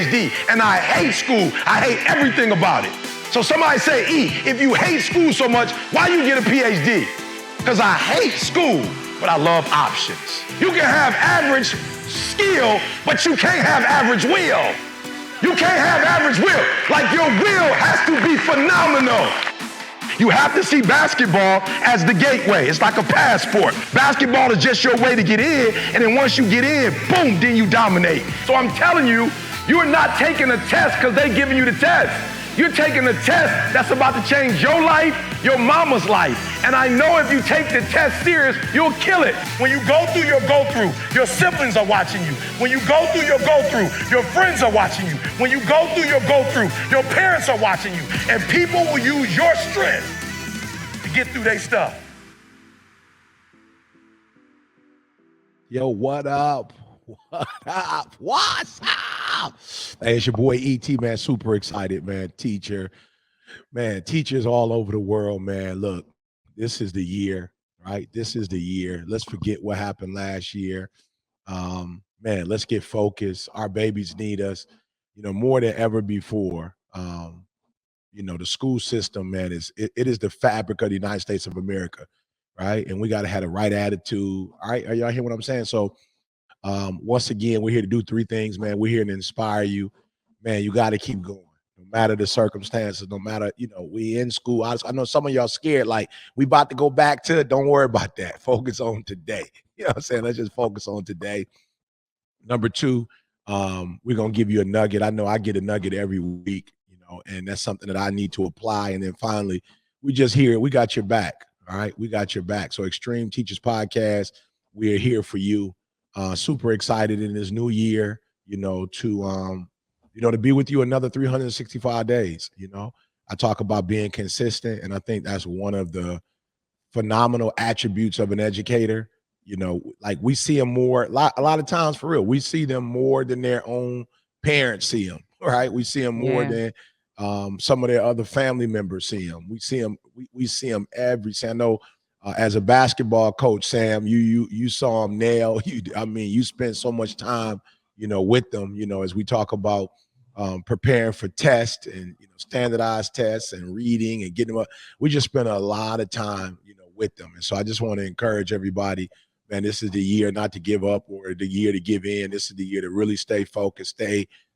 PhD, and I hate school. I hate everything about it. So somebody say, E, if you hate school so much, why you get a PhD? Because I hate school, but I love options. You can have average skill, but you can't have average will. You can't have average will. Like your will has to be phenomenal. You have to see basketball as the gateway. It's like a passport. Basketball is just your way to get in, and then once you get in, boom, then you dominate. So I'm telling you, you're not taking a test because they're giving you the test. You're taking a test that's about to change your life, your mama's life. And I know if you take the test serious, you'll kill it. When you go through your go-through, your siblings are watching you. When you go through your go-through, your friends are watching you. When you go through your go-through, your parents are watching you. And people will use your strength to get through their stuff. Yo, what up? What up? What's up? Hey, it's your boy ET, man. Super excited, man. Teachers all over the world, man. Look, this is the year, right? This is the year. Let's forget what happened last year. Man, let's get focused. Our babies need us, more than ever before. The school system, man, it is the fabric of the United States of America, right? And we got to have the right attitude. All right, are y'all hearing what I'm saying? So, once again, we're here to do three things, man. We're here to inspire you. Man, you got to keep going. No matter the circumstances, no matter, we in school. I know some of y'all scared, like, we about to go back to it. Don't worry about that. Focus on today. You know what I'm saying? Let's just focus on today. Number two, we're going to give you a nugget. I know I get a nugget every week, and that's something that I need to apply. And then finally, we just here. We got your back. All right. We got your back. So Extreme Teachers Podcast, we're here for you. Super excited in this new year, to be with you another 365 days. I talk about being consistent, and I think that's one of the phenomenal attributes of an educator. Like we see them more, a lot of times, for real, we see them more than their own parents see them, right? We see them more than some of their other family members see them. We see them, we see them every day. I know as a basketball coach, Sam, you saw them nail. You spent so much time, with them, as we talk about preparing for tests and standardized tests and reading and getting them up. We just spent a lot of time, with them. And so I just want to encourage everybody, man, this is the year not to give up or the year to give in. This is the year to really stay focused,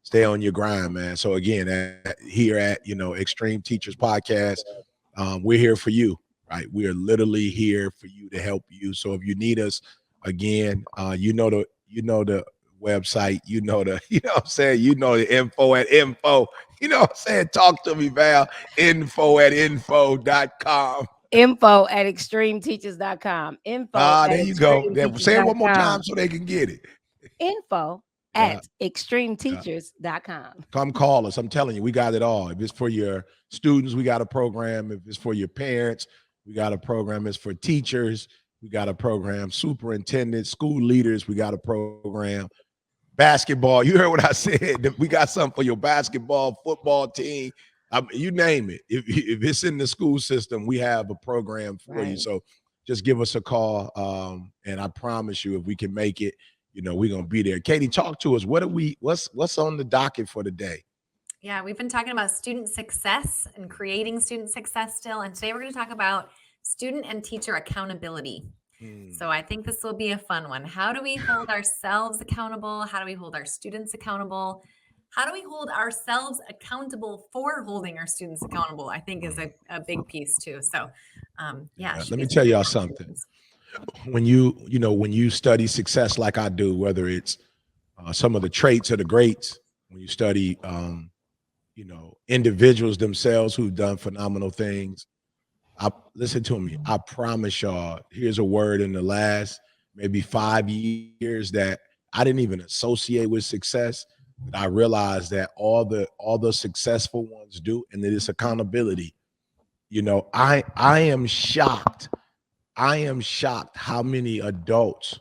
stay on your grind, man. So again, here at Extreme Teachers Podcast, we're here for you. Right, we are literally here for you to help you. So if you need us, again, the website, what I'm saying, the info, what I'm saying, talk to me, Val, info@info.com. info@extremeteachers.com. There you go. Say it one more time so they can get it. info@extremeteachers.com. Come call us. I'm telling you, we got it all. If it's for your students, we got a program. If it's for your parents, we got a program. It's for teachers, we got a program. Superintendents, school leaders, we got a program. Basketball, you heard what I said. We got something for your basketball, football team. You name it. If it's in the school system, we have a program for you. So just give us a call, and I promise you, if we can make it, we're gonna be there. Katie, talk to us. What's on the docket for the day? Yeah, we've been talking about student success and creating student success still. And today we're going to talk about student and teacher accountability. So I think this will be a fun one. How do we hold ourselves accountable? How do we hold our students accountable? How do we hold ourselves accountable for holding our students accountable? I think is a big piece too. So let me tell y'all something. When you study success like I do, whether it's some of the traits of the greats, when you study individuals themselves who've done phenomenal things. Listen to me. I promise y'all, here's a word in the last maybe 5 years that I didn't even associate with success, but I realized that all the successful ones do, and it is accountability. I am shocked. I am shocked how many adults,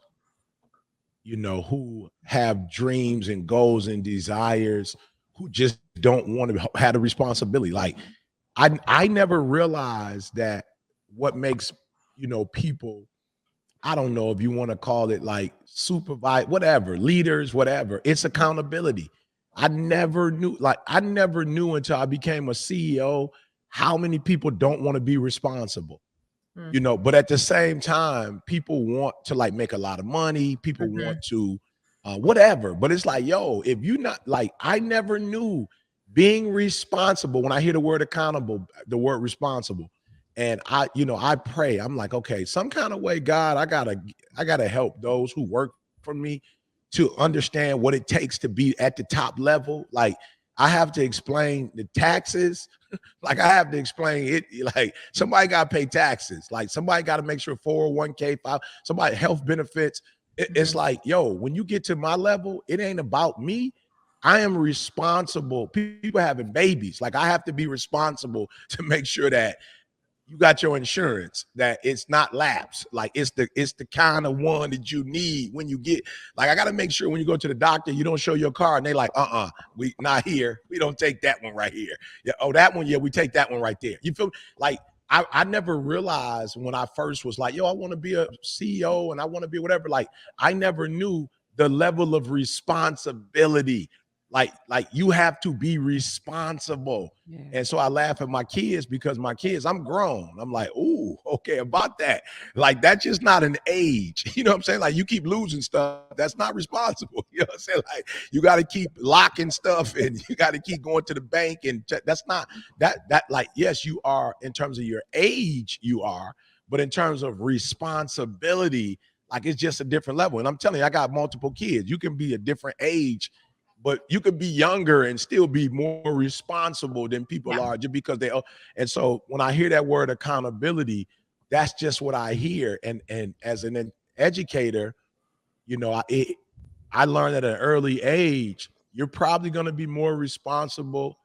who have dreams and goals and desires, who just don't want to have the responsibility. Like I never realized that what makes, people, I don't know if you want to call it like supervise, whatever, leaders, whatever, it's accountability. I never knew until I became a CEO how many people don't want to be responsible. Mm, But at the same time, people want to like make a lot of money. People want mhm, to whatever. But it's like, yo, if you not like, I never knew being responsible. When I hear the word accountable, the word responsible, and I pray. I'm like, okay, some kind of way, God, I gotta help those who work for me to understand what it takes to be at the top level. Like, I have to explain the taxes, like I have to explain it. Like somebody got to pay taxes. Like somebody got to make sure 401k, somebody health benefits. It's mhm. like, yo, when you get to my level, it ain't about me. I am responsible. People having babies. Like I have to be responsible to make sure that you got your insurance, that it's not lapse. Like it's the kind of one that you need when you get, like I gotta make sure when you go to the doctor, you don't show your card and they like, we not here. We don't take that one right here. Yeah, oh, that one, yeah, we take that one right there. You feel me? Like I never realized when I first was like, yo, I want to be a CEO and I want to be whatever. Like I never knew the level of responsibility. Like you have to be responsible. Yeah. And so I laugh at my kids because my kids, I'm grown. I'm like, ooh, okay, about that. Like, that's just not an age. You know what I'm saying? Like, you keep losing stuff. That's not responsible. You know what I'm saying? Like, you got to keep locking stuff and you got to keep going to the bank. And that's not like, yes, you are in terms of your age, you are, but in terms of responsibility, like, it's just a different level. And I'm telling you, I got multiple kids. You can be a different age, but you could be younger and still be more responsible than people Yeah. are just because and so when I hear that word accountability, that's just what I hear. And as an educator, I learned at an early age, you're probably going to be more responsible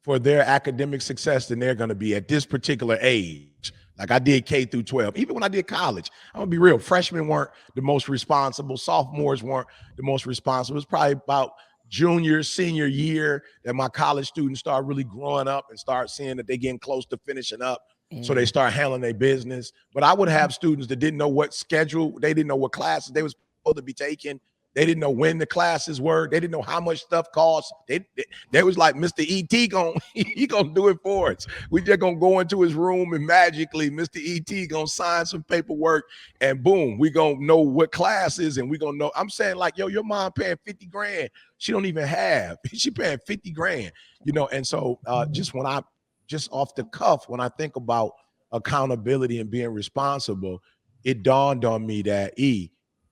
for their academic success than they're going to be at this particular age. Like I did K through 12. Even when I did college, I'm gonna be real. Freshmen weren't the most responsible. Sophomores weren't the most responsible. It's probably about junior, senior year that my college students start really growing up and start seeing that they're getting close to finishing up. So they Yeah. start handling their business. But I would have students that didn't know what schedule, they didn't know what classes they were supposed to be taking. They didn't know when the classes were. They didn't know how much stuff cost. They was like, Mr. ET he gonna do it for us. We just gonna go into his room and magically Mr. ET gonna sign some paperwork and boom, we gonna know what class is and we gonna know. I'm saying like, yo, your mom paying 50 grand. She don't even have. She paying 50 grand. And so just off the cuff, when I think about accountability and being responsible, it dawned on me that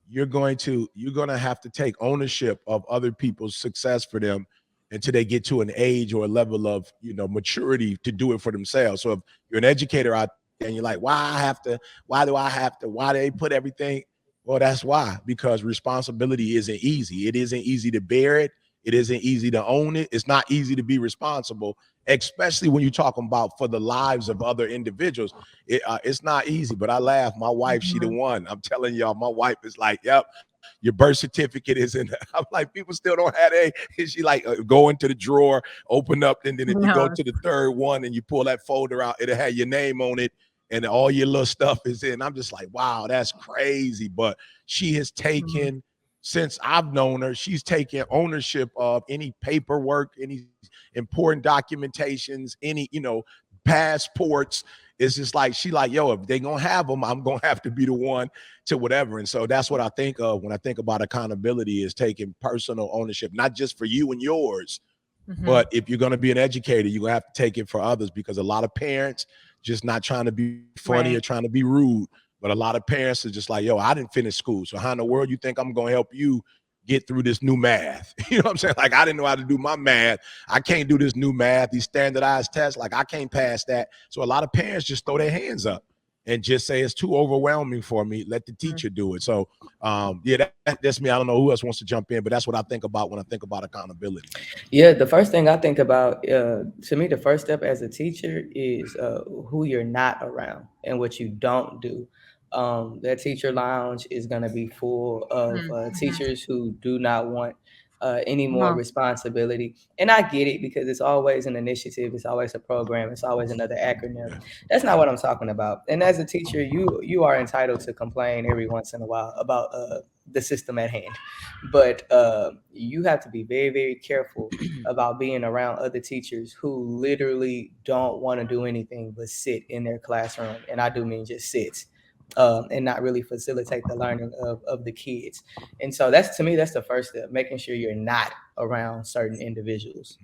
you're going to have to take ownership of other people's success for them until they get to an age or a level of maturity to do it for themselves. So if you're an educator out there and you're like, why do they put everything? Well, that's why, because responsibility isn't easy. It isn't easy to bear it. It isn't easy to own it. It's not easy to be responsible, especially when you're talking about for the lives of other individuals. It's not easy. But I laugh. My wife, she the Mhm. one. I'm telling y'all, my wife is like, yep, your birth certificate is in. I'm like, people still don't have a. And she like, go into the drawer, open up, and then if you go No. to the third one and you pull that folder out, it'll have your name on it and all your little stuff is in. I'm just like, wow, that's crazy. But she has Mhm. taken, since I've known her, she's taken ownership of any paperwork, any important documentations, any, passports. It's just like, she like, yo, if they gonna have them, I'm gonna have to be the one to whatever. And so that's what I think of when I think about accountability, is taking personal ownership, not just for you and yours, Mhm. but if you're going to be an educator, you're going to have to take it for others, because a lot of parents just not trying to be funny or Right. trying to be rude. But a lot of parents are just like, yo, I didn't finish school. So how in the world you think I'm going to help you get through this new math? You know what I'm saying? Like, I didn't know how to do my math. I can't do this new math, these standardized tests. Like, I can't pass that. So a lot of parents just throw their hands up and just say, it's too overwhelming for me. Let the Mhm. teacher do it. So yeah, that's me. I don't know who else wants to jump in, but that's what I think about when I think about accountability. Yeah, the first thing I think about, to me, the first step as a teacher is who you're not around and what you don't do. That teacher lounge is going to be full of Mhm. Mhm. teachers who do not want any more responsibility. And I get it because it's always an initiative, it's always a program, it's always another acronym. That's not what I'm talking about. And as a teacher, you are entitled to complain every once in a while about the system at hand. But you have to be very, very careful about being around other teachers who literally don't want to do anything but sit in their classroom. And I do mean just sit. And not really facilitate the learning of the kids. And so that's, to me, that's the first step, making sure you're not around certain individuals.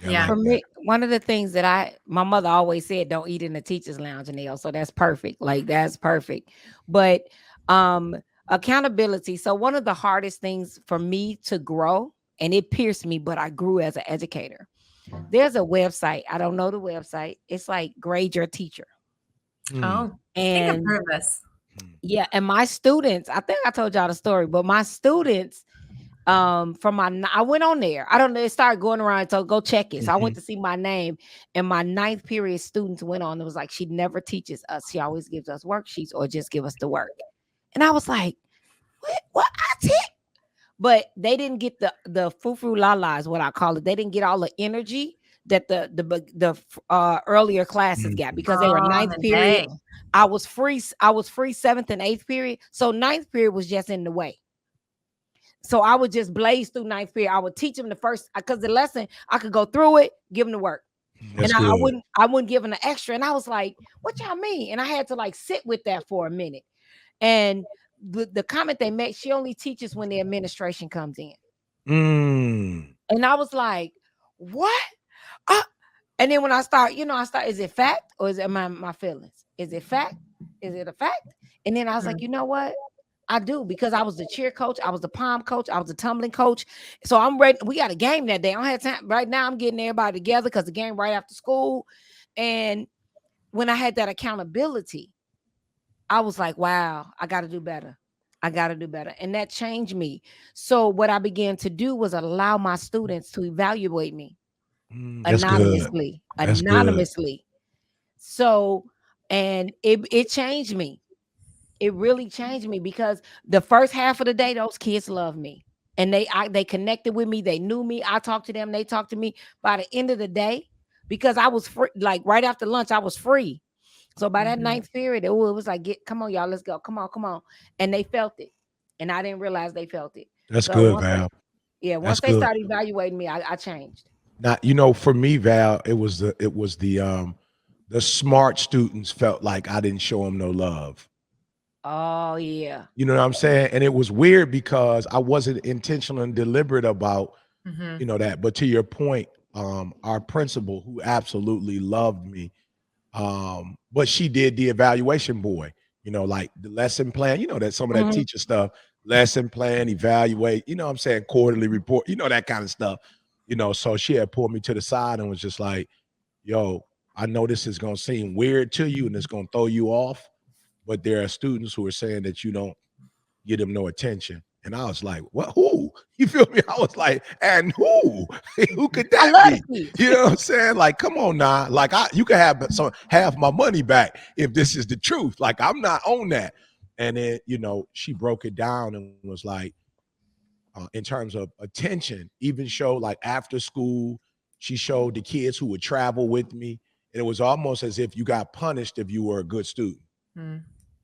Yeah. For me, one of the things that my mother always said, don't eat in the teacher's lounge, Janelle. So that's perfect. Like, that's perfect. But accountability. So one of the hardest things for me to grow, and it pierced me, but I grew as an educator. There's a website. I don't know the website. It's like Grade Your Teacher. Oh, I think I've heard of this. Yeah. And my students, I think I told y'all the story, but my students, I went on there. I don't know. It started going around. So go check it. So I went to see my name, and my 9th period students went on. It was like, she never teaches us. She always gives us worksheets or just give us the work. And I was like, what I teach? But they didn't get the foo-foo la-la is what I call it. They didn't get all the energy that the earlier classes got, because they were 9th period. I was free 7th and 8th period. So 9th period was just in the way. So I would just blaze through 9th period. I would teach them the first, because the lesson, I could go through it, give them the work. That's and I good. I wouldn't give them an extra. And I was like, what y'all mean? And I had to like sit with that for a minute. And the comment they made, she only teaches when the administration comes in. And I was like, what? And then when I start, is it fact or is it my feelings? Is it fact? Is it a fact? And then I was like, you know what? I do, because I was the cheer coach, I was the pom coach, I was the tumbling coach. So I'm ready. We got a game that day. I don't have time right now. I'm getting everybody together because the game right after school. And when I had that accountability, I was like, wow, I got to do better. I got to do better. And that changed me. So what I began to do was allow my students to evaluate me anonymously. So, and it changed me. It really changed me, because the first half of the day, those kids loved me, and they connected with me. They knew me. I talked to them. They talked to me. By the end of the day, because I was free, like right after lunch, I was free. So by that 9th period, it was like, come on, y'all, let's go. Come on. And they felt it. And I didn't realize they felt it. That's So good, Val. once they started evaluating me, I changed. Now, for me, Val, it was the smart students felt like I didn't show them no love. Oh yeah. You know what I'm saying? And it was weird because I wasn't intentional and deliberate about, that. But to your point, our principal, who absolutely loved me, but she did the evaluation boy, like the lesson plan, that some of that teacher stuff, lesson plan, evaluate, what I'm saying, quarterly report, that kind of stuff, so she had pulled me to the side and was just like, yo, I know this is going to seem weird to you and it's going to throw you off, but there are students who are saying that you don't give them no attention. And I was like, what? Who? You feel me? I was like, and who? Who could that be? You know what I'm saying? Like, come on now. Like, you can have half my money back if this is the truth. Like, I'm not on that. And then, she broke it down and was like, in terms of attention, even showed like after school, she showed the kids who would travel with me. And it was almost as if you got punished if you were a good student.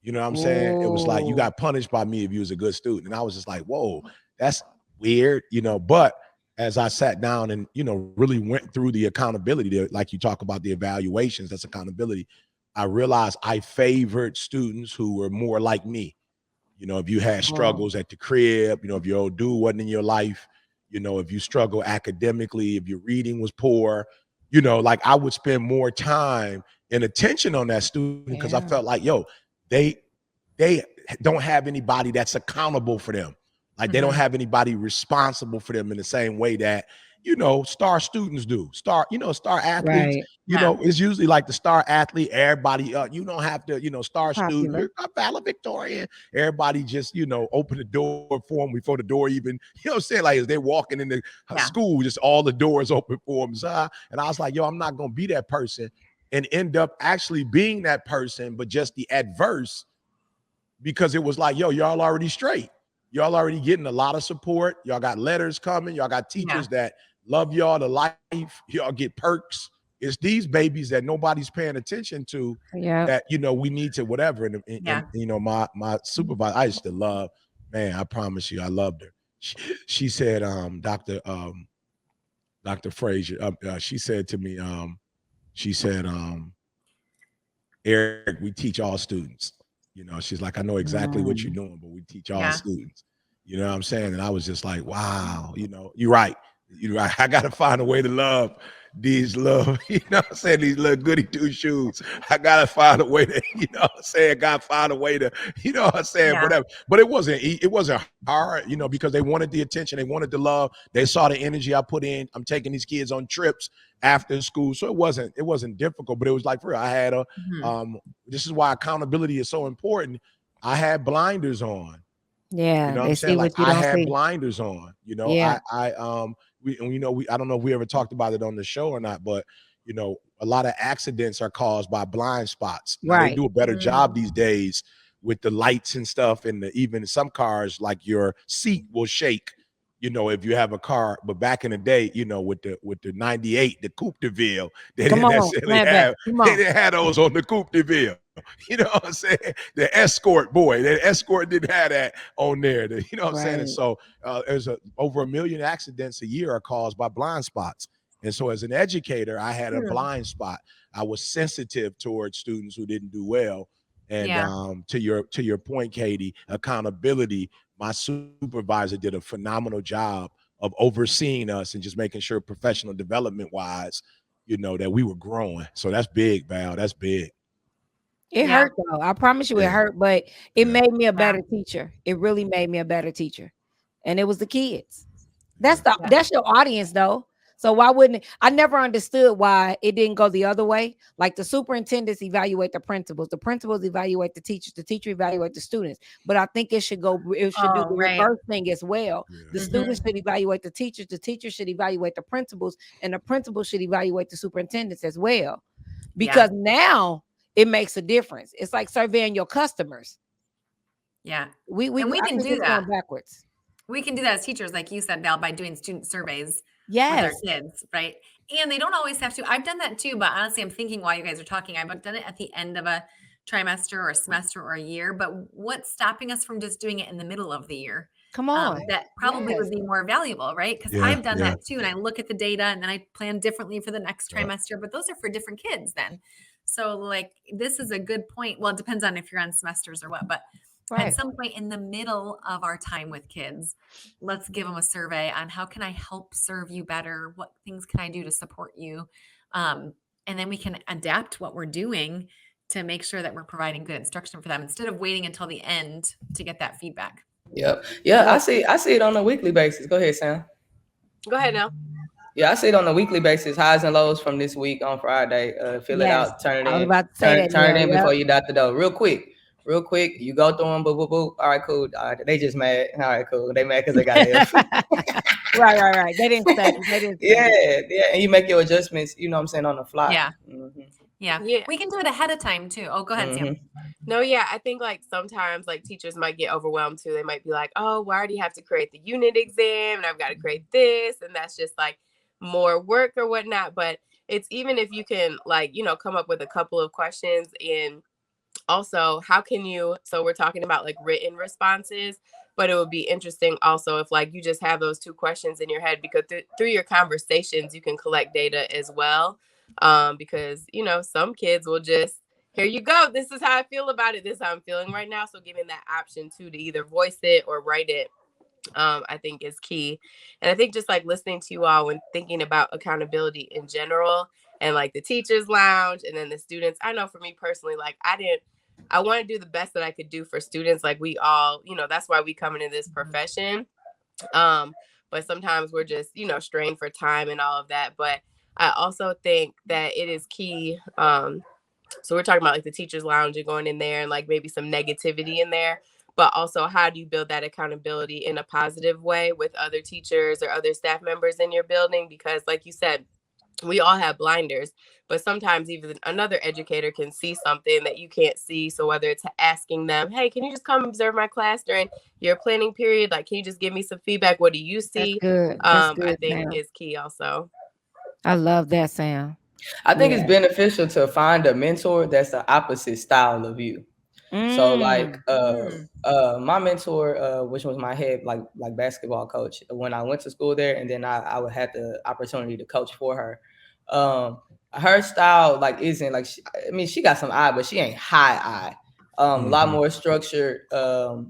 You know what I'm saying? It was like you got punished by me if you was a good student. And I was just like, whoa, that's weird, But as I sat down and, really went through the accountability, like you talk about the evaluations, that's accountability. I realized I favored students who were more like me. If you had struggles at the crib, if your old dude wasn't in your life, if you struggle academically, if your reading was poor, like I would spend more time and attention on that student because I felt like, they don't have anybody that's accountable for them. Like they don't have anybody responsible for them in the same way that, star students do. Star athletes, it's usually like the star athlete, everybody, you don't have to, star student, you're a valedictorian. Everybody just, open the door for them before the door even, what I'm saying? Like as they're walking in the school, just all the doors open for them. And I was like, I'm not going to be that person and end up actually being that person, but just the adverse, because it was like, y'all already straight. Y'all already getting a lot of support. Y'all got letters coming. Y'all got teachers that love y'all to life. Y'all get perks. It's these babies that nobody's paying attention to that, we need to whatever. And my supervisor, I used to love, man, I promise you, I loved her. She said, Dr. Frazier, she said to me, she said, Eric, we teach all students. She's like, I know exactly what you're doing, but we teach all students. You know what I'm saying? And I was just like, wow, you're right. You're right. I got to find a way to love these little, these little goody two shoes. I got to find a way to, got to find a way to, whatever. But it wasn't hard, because they wanted the attention. They wanted the love. They saw the energy I put in. I'm taking these kids on trips after school. So it wasn't difficult, but it was like, for real, I had this is why accountability is so important. I had blinders on. Yeah. You know what I'm saying? Like I had blinders on, I don't know if we ever talked about it on the show or not, but a lot of accidents are caused by blind spots. Now, they do a better job these days with the lights and stuff, and even some cars, like your seat will shake, if you have a car. But back in the day, with the 98, the Coupe de Ville, they didn't necessarily have those on the Coupe de Ville. You know what I'm saying? The Escort, the Escort didn't have that on there. You know what I'm saying? And so there's over 1 million accidents a year are caused by blind spots. And so as an educator, I had a blind spot. I was sensitive towards students who didn't do well. And to your point, Katie, accountability, my supervisor did a phenomenal job of overseeing us and just making sure professional development wise, that we were growing. So that's big, Val. That's big. It hurt though. I promise you it hurt, but it made me a better teacher. It really made me a better teacher. And it was the kids. That's your audience though. So why wouldn't it? I never understood why it didn't go the other way. Like the superintendents evaluate the principals evaluate the teacher evaluate the students. But I think it should do the reverse thing as well. The students should evaluate the teachers should evaluate the principals, and the principals should evaluate the superintendents as well. Because now it makes a difference. It's like surveying your customers. Yeah. We can do that backwards. We can do that as teachers, like you said, Val, by doing student surveys with our kids, right? And they don't always have to. I've done that too, but honestly, I'm thinking while you guys are talking, I've done it at the end of a trimester or a semester or a year. But what's stopping us from just doing it in the middle of the year? Come on. That probably would be more valuable, right? Because I've done that too. And I look at the data and then I plan differently for the next trimester, but those are for different kids then. So like, this is a good point. Well, it depends on if you're on semesters or what, but at some point in the middle of our time with kids, let's give them a survey on how can I help serve you better? What things can I do to support you? And then we can adapt what we're doing to make sure that we're providing good instruction for them instead of waiting until the end to get that feedback. Yep. Yeah, I see it on a weekly basis. Go ahead, Sam. Go ahead now. Yeah, I see it on a weekly basis, highs and lows from this week on Friday. Fill it out, turn it in. Turn it in before you dot the dough. Real quick. You go through them, boo. All right, cool. All right, they just mad. All right, cool. They mad because they got F. Right. They didn't study. Yeah. And you make your adjustments, you know what I'm saying, on the fly. Yeah. Yeah. We can do it ahead of time too. Oh, go ahead, Sam. No, yeah. I think like sometimes like teachers might get overwhelmed too. They might be like, oh, why do you have to create the unit exam? And I've got to create this. And that's just like more work or whatnot. But it's even if you can like, come up with a couple of questions, and also how can you, so we're talking about like written responses, but it would be interesting also if like you just have those two questions in your head, because through your conversations, you can collect data as well. Because, some kids will just, here you go. This is how I feel about it. This is how I'm feeling right now. So giving that option too, to either voice it or write it, I think is key. And I think just like listening to you all when thinking about accountability in general and like the teachers lounge and then the students, I know for me personally, like I want to do the best that I could do for students. Like we all, that's why we come into this profession. But sometimes we're just, strained for time and all of that. But I also think that it is key. So we're talking about like the teachers lounge and going in there and like maybe some negativity in there, but also how do you build that accountability in a positive way with other teachers or other staff members in your building? Because like you said, we all have blinders, but sometimes even another educator can see something that you can't see. So whether it's asking them, hey, can you just come observe my class during your planning period? Like, can you just give me some feedback? What do you That's see? good. That's I good, think Sam. is key also. I love that, Sam. I think it's Yeah. beneficial to find a mentor that's the opposite style of you. So like Mm. my mentor, which was my head like basketball coach when I went to school there, and then I would had the opportunity to coach for her. Her style like isn't like I mean she got some eye, but she ain't high eye. A lot more structured, a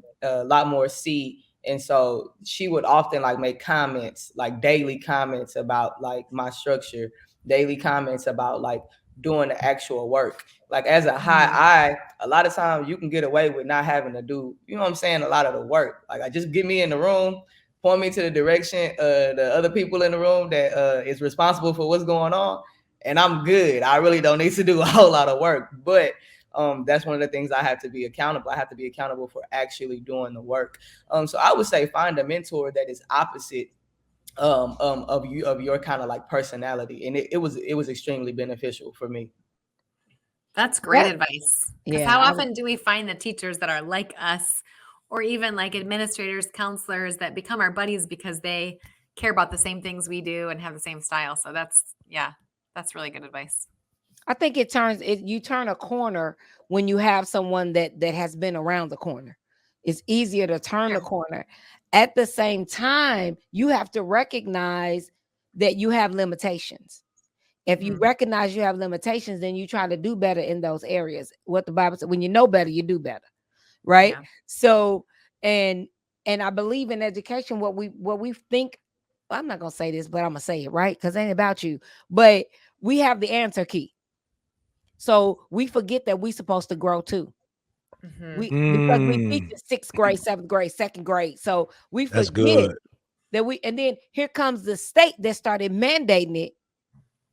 lot more C. And so she would often like make comments, like daily comments about like my structure, daily comments about like doing the actual work. Like as a high eye, a lot of times you can get away with not having to do, you know what I'm saying, a lot of the work. Like I just get me in the room, point me to the direction, the other people in the room that is responsible for what's going on, and I'm good. I really don't need to do a whole lot of work. But that's one of the things I have to be accountable. I have to be accountable for actually doing the work. So I would say find a mentor that is opposite of you, of your kind of like personality, and it was extremely beneficial for me. That's great That, advice. Because yeah. how often do we find the teachers that are like us, or even like administrators, counselors that become our buddies because they care about the same things we do and have the same style? So that's really good advice. I think you turn a corner when you have someone that has been around the corner. It's easier to turn the corner. At the same time, you have to recognize that you have limitations. If you recognize you have limitations, then you try to do better in those areas. What the Bible said, when you know better, you do better. Right? Yeah. So, and I believe in education, what we think, well, I'm not gonna say this, but I'm gonna say it, right? Because it ain't about you. But we have the answer key. So we forget that we're supposed to grow too. Because we teach in 6th grade, 7th grade, 2nd grade. So we That's forget good. that and then here comes the state that started mandating it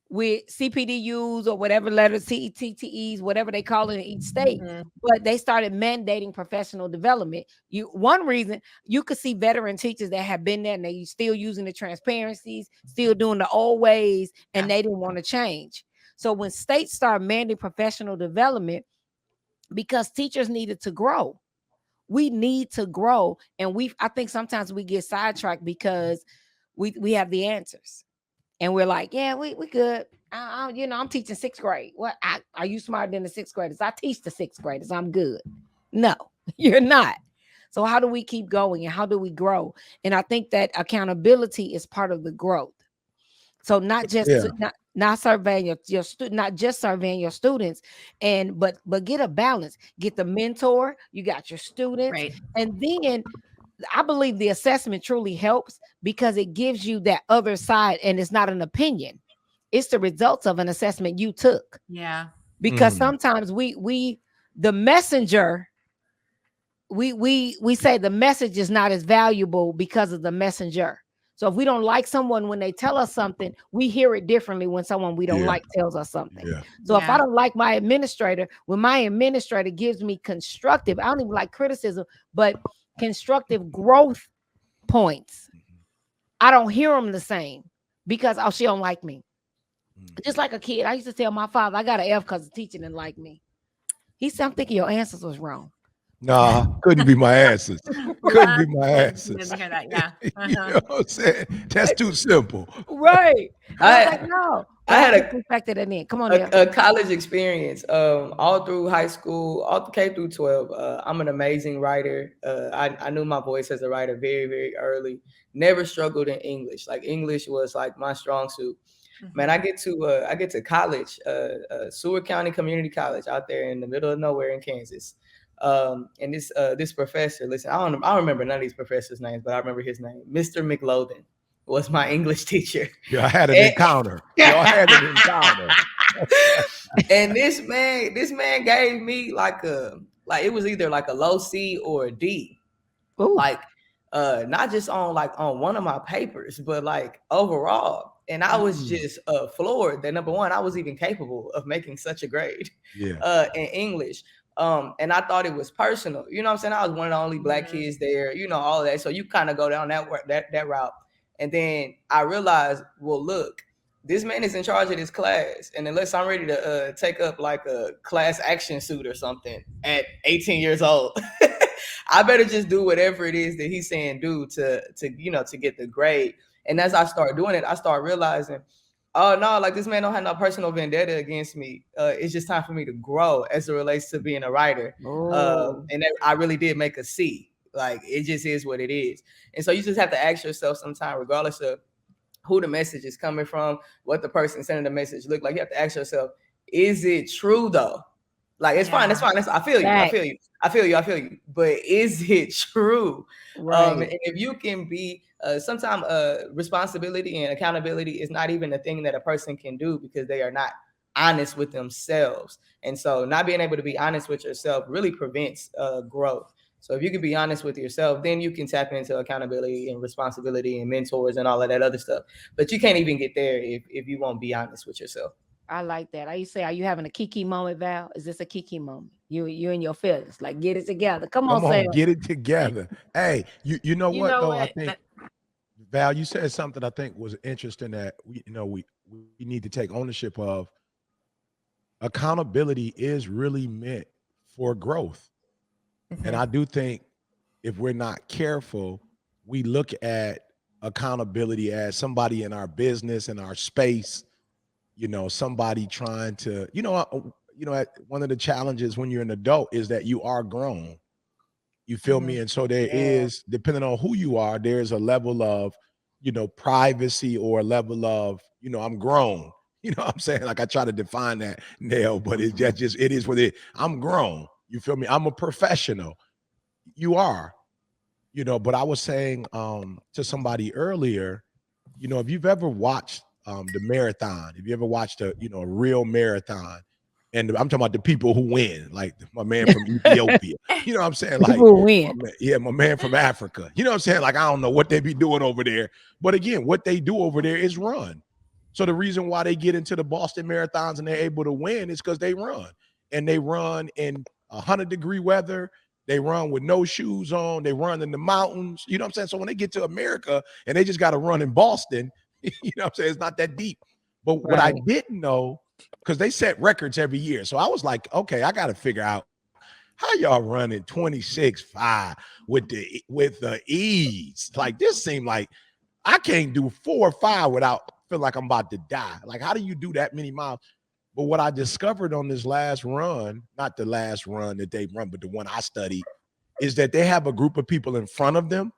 with CPDUs or whatever letters, CETTEs, whatever they call it in each state. But they started mandating professional development. One reason you could see veteran teachers that have been there and they still using the transparencies, still doing the old ways, and they didn't want to change. So when states start mandating professional development, because teachers needed to grow, we need to grow, and I think sometimes we get sidetracked because we have the answers. And we're like, yeah, we good. I'm teaching 6th grade. What? Are you smarter than the 6th graders? I teach the 6th graders. I'm good. No, you're not. So how do we keep going and how do we grow? And I think that accountability is part of the growth. So not just not surveying your student, not just surveying your students, but get a balance. Get the mentor. You got your students, Right. and then I believe the assessment truly helps because it gives you that other side, and it's not an opinion. It's the results of an assessment you took. Yeah. Because sometimes the messenger, we say the message is not as valuable because of the messenger. So if we don't like someone when they tell us something, we hear it differently when someone we don't like tells us something. So if I don't like my administrator, when my administrator gives me constructive, I don't even like criticism, but constructive growth points, I don't hear them the same because she don't like me. Just like a kid, I used to tell my father I got an F because the teacher didn't like me. He said, I'm thinking your answers was wrong. Nah, couldn't be my answers. Couldn't be my answers. Good to hear that. Yeah. You know what I'm saying? That's too simple. Right. I was like, no. I had a college experience all through high school, all through K through 12. I'm an amazing writer. I knew my voice as a writer very, very early. Never struggled in English. Like English was like my strong suit. Man, I get to college, Seward County Community College out there in the middle of nowhere in Kansas. And this professor, listen, I don't remember none of these professors' names, but I remember his name. Mr. McLoden was my English teacher. I had an encounter. Y'all had an encounter. And this man gave me like it was either like a low C or a D. Ooh. Like not just on one of my papers, but like overall. And I was just floored that number one, I was even capable of making such a grade in English. And I thought it was personal. You know what I'm saying? I was one of the only Black kids there, you know, all of that. So you kind of go down that route. And then I realized, well, look, this man is in charge of this class, and unless I'm ready to take up like a class action suit or something at 18 years old, I better just do whatever it is that he's saying do to get the grade. And as I start doing it, I start realizing, oh no, like this man don't have no personal vendetta against me. It's just time for me to grow as it relates to being a writer. And I really did make a C. Like it just is what it is. And so you just have to ask yourself sometime, regardless of who the message is coming from, what the person sending the message look like. You have to ask yourself, is it true though? Like it's fine, it's fine. I feel you. I feel you. I feel you. I feel you. But is it true? Right. And if you can be sometimes responsibility and accountability is not even a thing that a person can do because they are not honest with themselves. And so not being able to be honest with yourself really prevents growth. So if you can be honest with yourself, then you can tap into accountability and responsibility and mentors and all of that other stuff. But you can't even get there if you won't be honest with yourself. I like that. I used to say, are you having a Kiki moment, Val? Is this a Kiki moment? You and your feelings. Like, get it together. Come on, Sam. Get it together. Hey, you know what though? I think Val, you said something I think was interesting that we need to take ownership of. Accountability is really meant for growth. And I do think if we're not careful, we look at accountability as somebody in our business, in our space, somebody trying to, one of the challenges when you're an adult is that you are grown. You feel me? And so there is, depending on who you are, there's a level of, privacy or a level of, I'm grown. You know what I'm saying? Like I try to define that, Nell, but it's just it is what it is. I'm grown. You feel me? I'm a professional. You are, but I was saying to somebody earlier, if you've ever watched the marathon, if you ever watched a real marathon, and I'm talking about the people who win, like my man from Ethiopia, you know what I'm saying? Like, people who win. My man from Africa, you know what I'm saying? Like, I don't know what they be doing over there, but again, what they do over there is run. So the reason why they get into the Boston marathons and they're able to win is because they run, and they run in 100-degree weather. They run with no shoes on. They run in the mountains. You know what I'm saying? So when they get to America and they just got to run in Boston, you know what I'm saying? It's not that deep. But what I didn't know, because they set records every year. So I was like, okay, I got to figure out how y'all running 26.5 with the ease. Like this seemed like I can't do 4 or 5 without feeling like I'm about to die. Like, how do you do that many miles? But what I discovered on this last run, not the last run that they run, but the one I studied, is that they have a group of people in front of them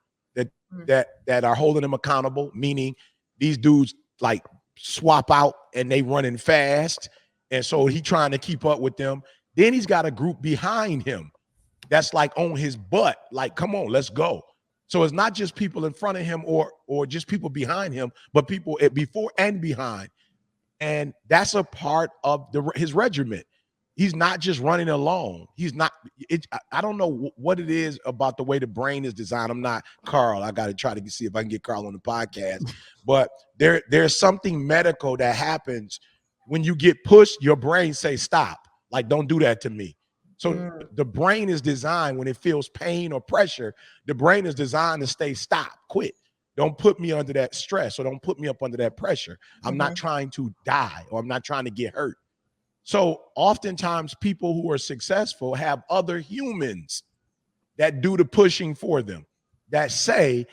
that are holding them accountable, meaning these dudes like swap out and they running fast. And so he trying to keep up with them. Then he's got a group behind him that's like on his butt, like, come on, let's go. So it's not just people in front of him or just people behind him, but people before and behind. And that's a part of his regiment. He's not just running alone. He's not. I don't know what it is about the way the brain is designed. I'm not Carl. I got to try to see if I can get Carl on the podcast. But there's something medical that happens when you get pushed. Your brain says stop. Like, don't do that to me. So the brain is designed when it feels pain or pressure. The brain is designed to stay stop, quit. Don't put me under that stress, or don't put me up under that pressure. I'm not trying to die, or I'm not trying to get hurt. So oftentimes people who are successful have other humans that do the pushing for them, that say,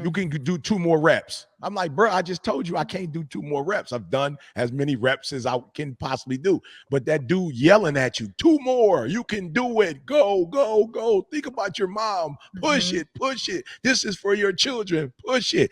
you can do 2 more reps. I'm like, bro, I just told you I can't do 2 more reps. I've done as many reps as I can possibly do. But that dude yelling at you, 2 more, you can do it. Go, go, go. Think about your mom. Push it, push it. This is for your children. Push it.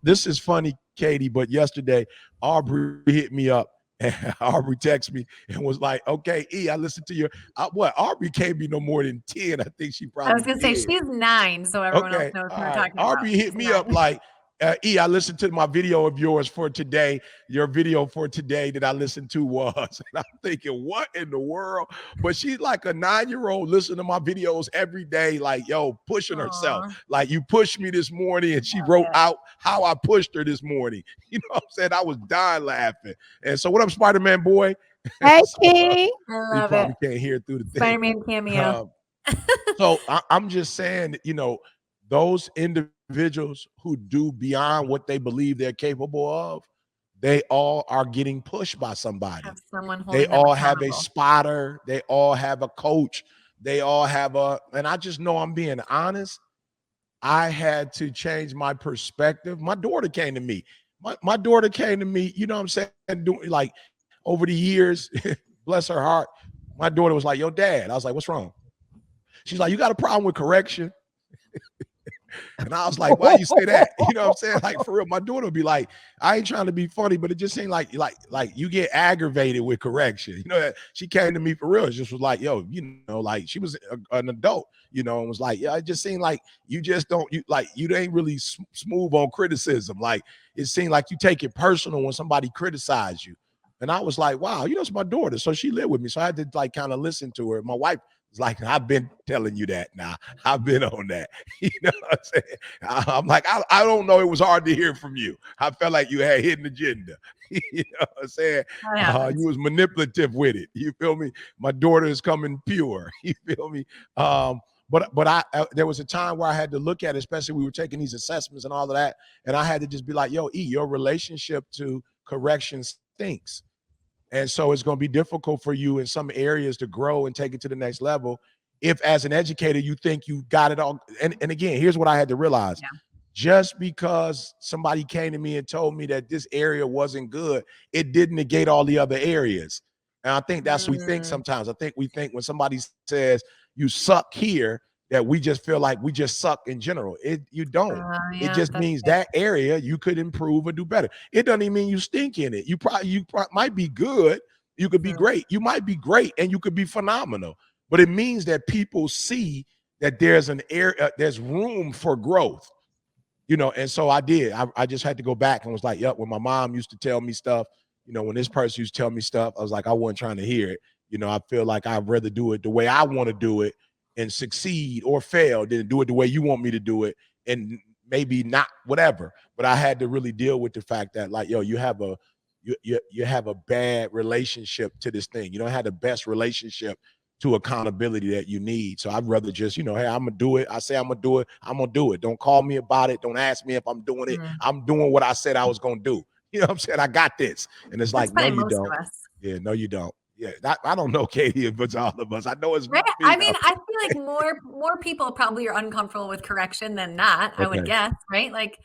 This is funny, Katie, but yesterday, Aubrey hit me up. And Aubrey texted me and was like, okay, I listened to your, Aubrey can't be no more than 10. I think she probably I was going to say, she's 9, so everyone else knows who we're talking about. Aubrey hit me up like, I listened to my video of yours for today. Your video for today that I listened to was, and I'm thinking, what in the world? But she's like a 9-year-old listening to my videos every day, like, yo, pushing herself. Like, you pushed me this morning, and she wrote out how I pushed her this morning. You know what I'm saying? I was dying laughing. And so what up, Spider-Man boy? Hey, King. I love you probably can't hear through the thing. Spider-Man cameo. So I'm just saying, those individuals who do beyond what they believe they're capable of, they all are getting pushed by somebody. Have someone They holding them all have a accountable. spotter. They all have a coach. They all have and I just know I'm being honest. I had to change my perspective. My daughter came to me. My daughter came to me, you know what I'm saying? Doing like over the years, bless her heart. My daughter was like, yo, dad. I was like, what's wrong? She's like, you got a problem with correction? And I was like, why you say that? You know what I'm saying? Like for real, my daughter would be like, I ain't trying to be funny, but it just seemed like you get aggravated with correction. You know, she came to me for real. It just was like, yo, you know, like she was an adult, you know, and was like, yeah, it just seemed like you just don't, you ain't really smooth on criticism. Like it seemed like you take it personal when somebody criticizes you. And I was like, wow, you know, it's my daughter. So she lived with me. So I had to like kind of listen to her. My wife was like, I've been telling you that now. I've been on that. You know what I'm saying? I'm like, I don't know. It was hard to hear from you. I felt like you had hidden agenda. You know what I'm saying? You was manipulative with it. You feel me? My daughter is coming pure. You feel me? But I there was a time where I had to look at it, especially we were taking these assessments and all of that. And I had to just be like, yo, your relationship to correction stinks. And so it's going to be difficult for you in some areas to grow and take it to the next level. If as an educator, you think you got it all. And again, here's what I had to realize. Yeah. Just because somebody came to me and told me that this area wasn't good, it didn't negate all the other areas. And I think that's what we think sometimes. I think we think when somebody says you suck here, that we just feel like we just suck in general. You don't. Yeah, it just means that area you could improve or do better. It doesn't even mean you stink in it. You probably might be good. You could be great. You might be great and you could be phenomenal. But it means that people see that there's an area, there's room for growth. You know, and so I did. I just had to go back and was like, yep, when my mom used to tell me stuff, you know, when this person used to tell me stuff, I was like, I wasn't trying to hear it. You know, I feel like I'd rather do it the way I want to do it and succeed or fail than do it the way you want me to do it and maybe not whatever. But I had to really deal with the fact that like, yo, you have a bad relationship to this thing. You don't have the best relationship to accountability that you need. So I'd rather just, you know, hey, I'm gonna do it. I say I'm gonna do it. I'm gonna do it. Don't call me about it. Don't ask me if I'm doing it. I'm doing what I said I was gonna do. You know what I'm saying? I got this. And it's like, no, you don't. Yeah, no, you don't. Yeah, I don't know, Katie, if it's all of us. I know it's right. I mean, I feel like more people probably are uncomfortable with correction than not. Okay. I would guess, right? Like,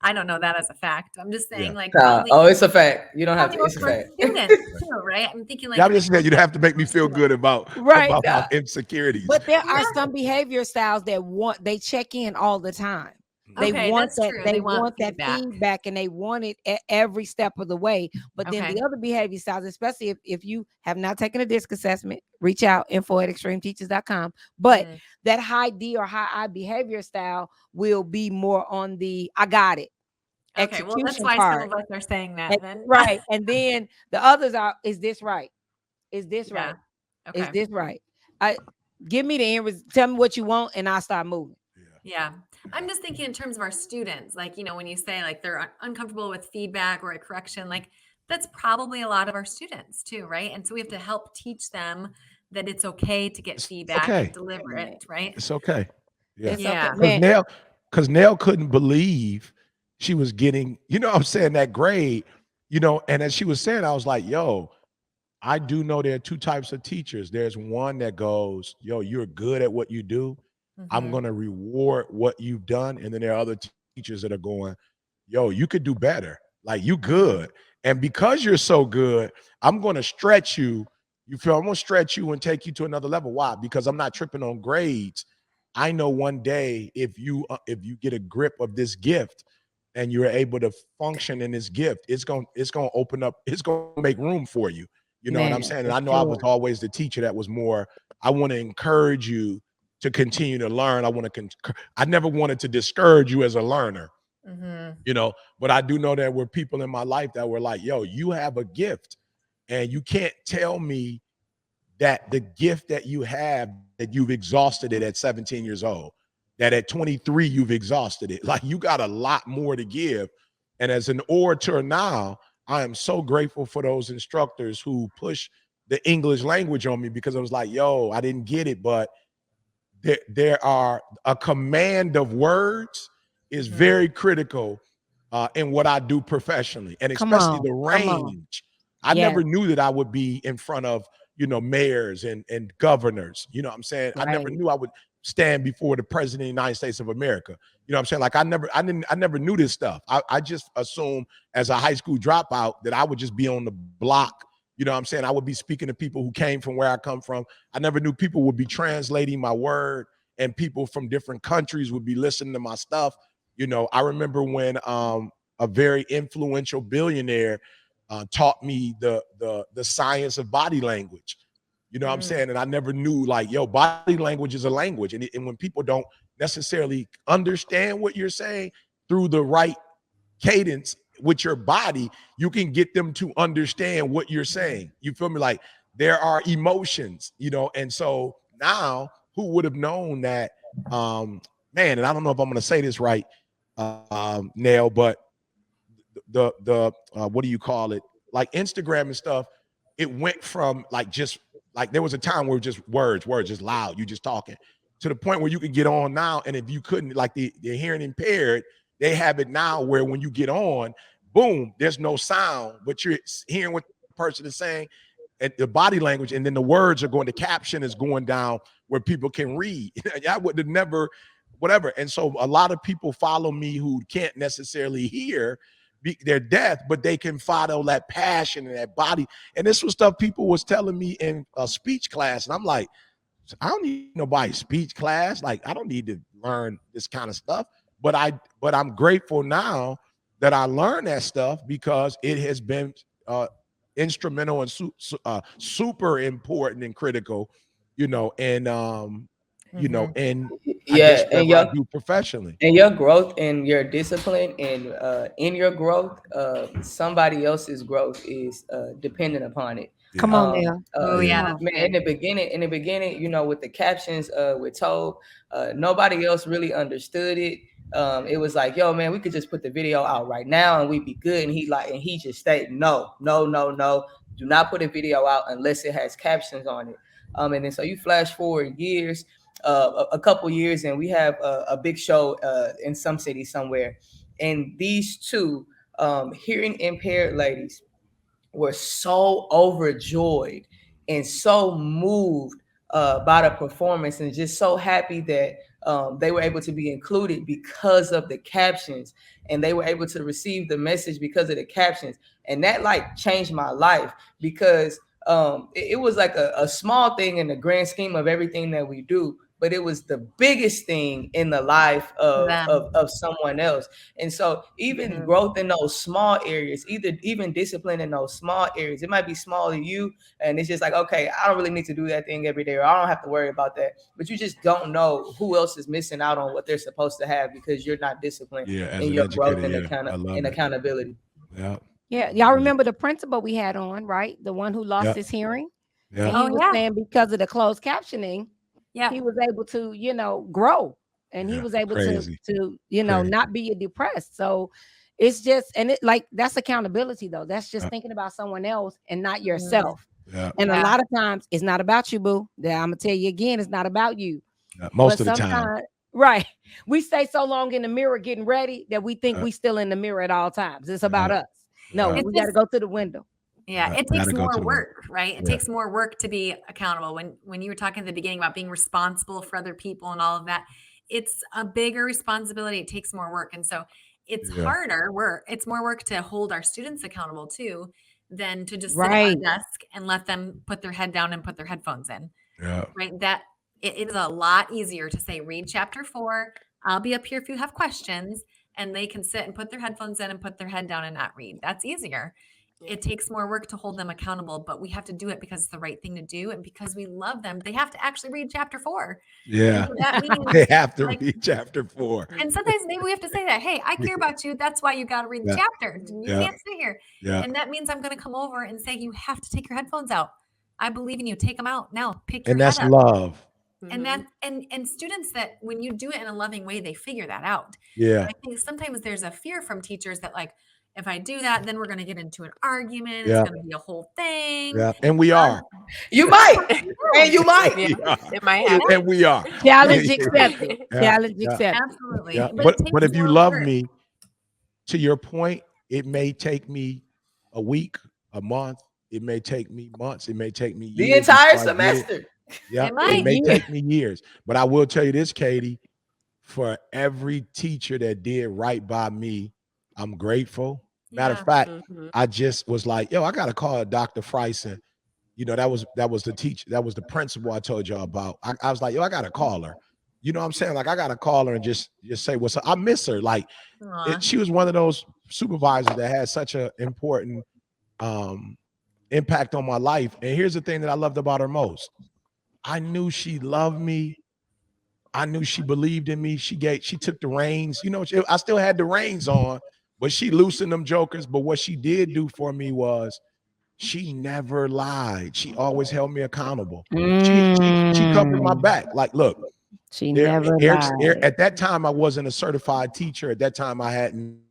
I don't know that as a fact. I'm just saying, like, probably, it's a fact. You don't have to. It's a fact. Students too, right? I'm thinking like, I'm just saying you'd have to make me feel good about my insecurities. But there are some behavior styles that they check in all the time. They want that. True. They want that feedback, and they want it at every step of the way. But then the other behavior styles, especially if you have not taken a DISC assessment, reach out info@extremeteachers.com. But that high D or high I behavior style will be more on the I got it. Okay, well that's why some of us are saying that. Then right, and then the others are: is this right? Is this right? Okay. Is this right? Give me the end. Tell me what you want, and I'll start moving. Yeah. I'm just thinking in terms of our students, like, you know, when you say like they're uncomfortable with feedback or a correction, like that's probably a lot of our students too, right? And so we have to help teach them that it's okay to get feedback and deliver it, right? It's okay. Yeah. Okay. Because Nell couldn't believe she was getting, you know what I'm saying, that grade, you know, and as she was saying, I was like, yo, I do know there are two types of teachers. There's one that goes, yo, you're good at what you do. I'm going to reward what you've done. And then there are other teachers that are going, yo, you could do better. Like you good. And because you're so good, I'm going to stretch you. You feel I'm going to stretch you and take you to another level. Why? Because I'm not tripping on grades. I know one day if you get a grip of this gift and you're able to function in this gift, it's going to open up. It's going to make room for you. You know what I'm saying? And I know I was always the teacher that was more, I want to encourage you to continue to learn. I never wanted to discourage you as a learner, you know, but I do know there were people in my life that were like, yo, you have a gift and you can't tell me that the gift that you have, that you've exhausted it at 17 years old, that at 23, you've exhausted it. Like you got a lot more to give. And as an orator now, I am so grateful for those instructors who push the English language on me because I was like, yo, I didn't get it, but there are a command of words is very critical in what I do professionally, and Come especially on, the come on. range. I Yes, never knew that I would be in front of, mayors and governors. You know what I'm saying? I never right. knew I would stand before the president of the United States of America. You know what I'm saying? Like I never knew this stuff. I just assumed as a high school dropout that I would just be on the block. You know what I'm saying? I would be speaking to people who came from where I come from. I never knew people would be translating my word and people from different countries would be listening to my stuff. I remember when a very influential billionaire taught me the science of body language. You know what I'm saying? And I never knew, like, yo, body language is a language. And when people don't necessarily understand what you're saying through the right cadence with your body, you can get them to understand what you're saying. You feel me? Like, there are emotions, and so now who would have known that, man, and I don't know if I'm going to say this right, Nail, but the what do you call it? Like Instagram and stuff, it went from like just like there was a time where just words, just loud, you just talking, to the point where you can get on now. And if you couldn't, like the hearing impaired, they have it now where when you get on, boom, there's no sound, but you're hearing what the person is saying and the body language, and then the words are going, the caption is going down where people can read. I would have never, whatever. And so a lot of people follow me who can't necessarily hear, they're deaf, but they can follow that passion and that body. And this was stuff people was telling me in a speech class. And I'm like, I don't need nobody's speech class. Like, I don't need to learn this kind of stuff. But I'm grateful now that I learned that stuff because it has been instrumental and super important and critical, and and I guess Yeah, whatever I do professionally. and your growth and your discipline and in your growth, somebody else's growth is dependent upon it. Come on now. Oh Yeah. yeah, Come that's on. Man, in the beginning, with the captions, we're told nobody else really understood it. It was like, yo, man, we could just put the video out right now and we'd be good. And he just stated, no, do not put a video out unless it has captions on it. And then so you flash forward years, a couple years, and we have a big show in some city somewhere, and these two hearing impaired ladies were so overjoyed and so moved by the performance and just so happy that they were able to be included because of the captions, and they were able to receive the message because of the captions. And that like changed my life because it was like a small thing in the grand scheme of everything that we do, but it was the biggest thing in the life of someone else. And so even growth in those small areas, even discipline in those small areas, it might be small to you, and it's just like, okay, I don't really need to do that thing every day, or I don't have to worry about that. But you just don't know who else is missing out on what they're supposed to have because you're not disciplined As in an your growth educator, and I love and it. accountability. Yeah. Yeah, y'all remember the principal we had on, right? The one who lost his hearing. Yeah. And he was saying because of the closed captioning, he was able to, grow, and he was able to not be depressed. So it's just, and it like that's accountability though. That's just thinking about someone else and not yourself. Yeah. And a lot of times it's not about you, boo. I'm gonna tell you again, it's not about you. Most of the time. Right. We stay so long in the mirror getting ready that we think we still in the mirror at all times. It's about us. No, we got to go to the window. Yeah, it takes more work, right? It takes more work to be accountable. When you were talking at the beginning about being responsible for other people and all of that, it's a bigger responsibility. It takes more work. And so it's harder work. It's more work to hold our students accountable too than to just sit at our desk and let them put their head down and put their headphones in. Yeah. Right. That it is a lot easier to say, read chapter 4. I'll be up here if you have questions, and they can sit and put their headphones in and put their head down and not read. That's easier. It takes more work to hold them accountable, but we have to do it because it's the right thing to do. And because we love them, they have to actually read chapter 4. Yeah. So that means, they have to read chapter 4. And sometimes maybe we have to say that, hey, I care about you. That's why you got to read the chapter. You can't sit here. Yeah. And that means I'm going to come over and say, you have to take your headphones out. I believe in you. Take them out now. Pick your And that's head up. love. And that and students that when you do it in a loving way, they figure that out. Yeah. I think sometimes there's a fear from teachers that like, if I do that, then we're going to get into an argument. Yeah. It's going to be a whole thing. Yeah. And we are. You might. And you might. It might happen. And we are. Challenge accepted. Challenge accepted. Absolutely. Yeah. But But if you love me, to your point, it may take me a week, a month. It may take me months. It may take me The years entire before I get it. semester. Yeah, It it might. may Yeah. take me years. But I will tell you this, Katie, for every teacher that did right by me, I'm grateful. Matter of Yeah. fact, Mhm. I just was like, yo, I gotta call Dr. Freisen. You know, that was the teacher, that was the principal I told y'all about. I was like, yo, I gotta call her. You know what I'm saying? Like, I gotta call her and just say what's up. I miss her. Like, Aw. she was one of those supervisors that had such an important um impact on my life. And here's the thing that I loved about her most. I knew she loved me. I knew she believed in me. She took the reins. You know, I still had the reins on, but she loosened them jokers. But what she did do for me was she never lied. She always held me accountable. She covered my Mm. back. Like, look, She never lied. At that time, I wasn't a certified teacher. At that time, I hadn't,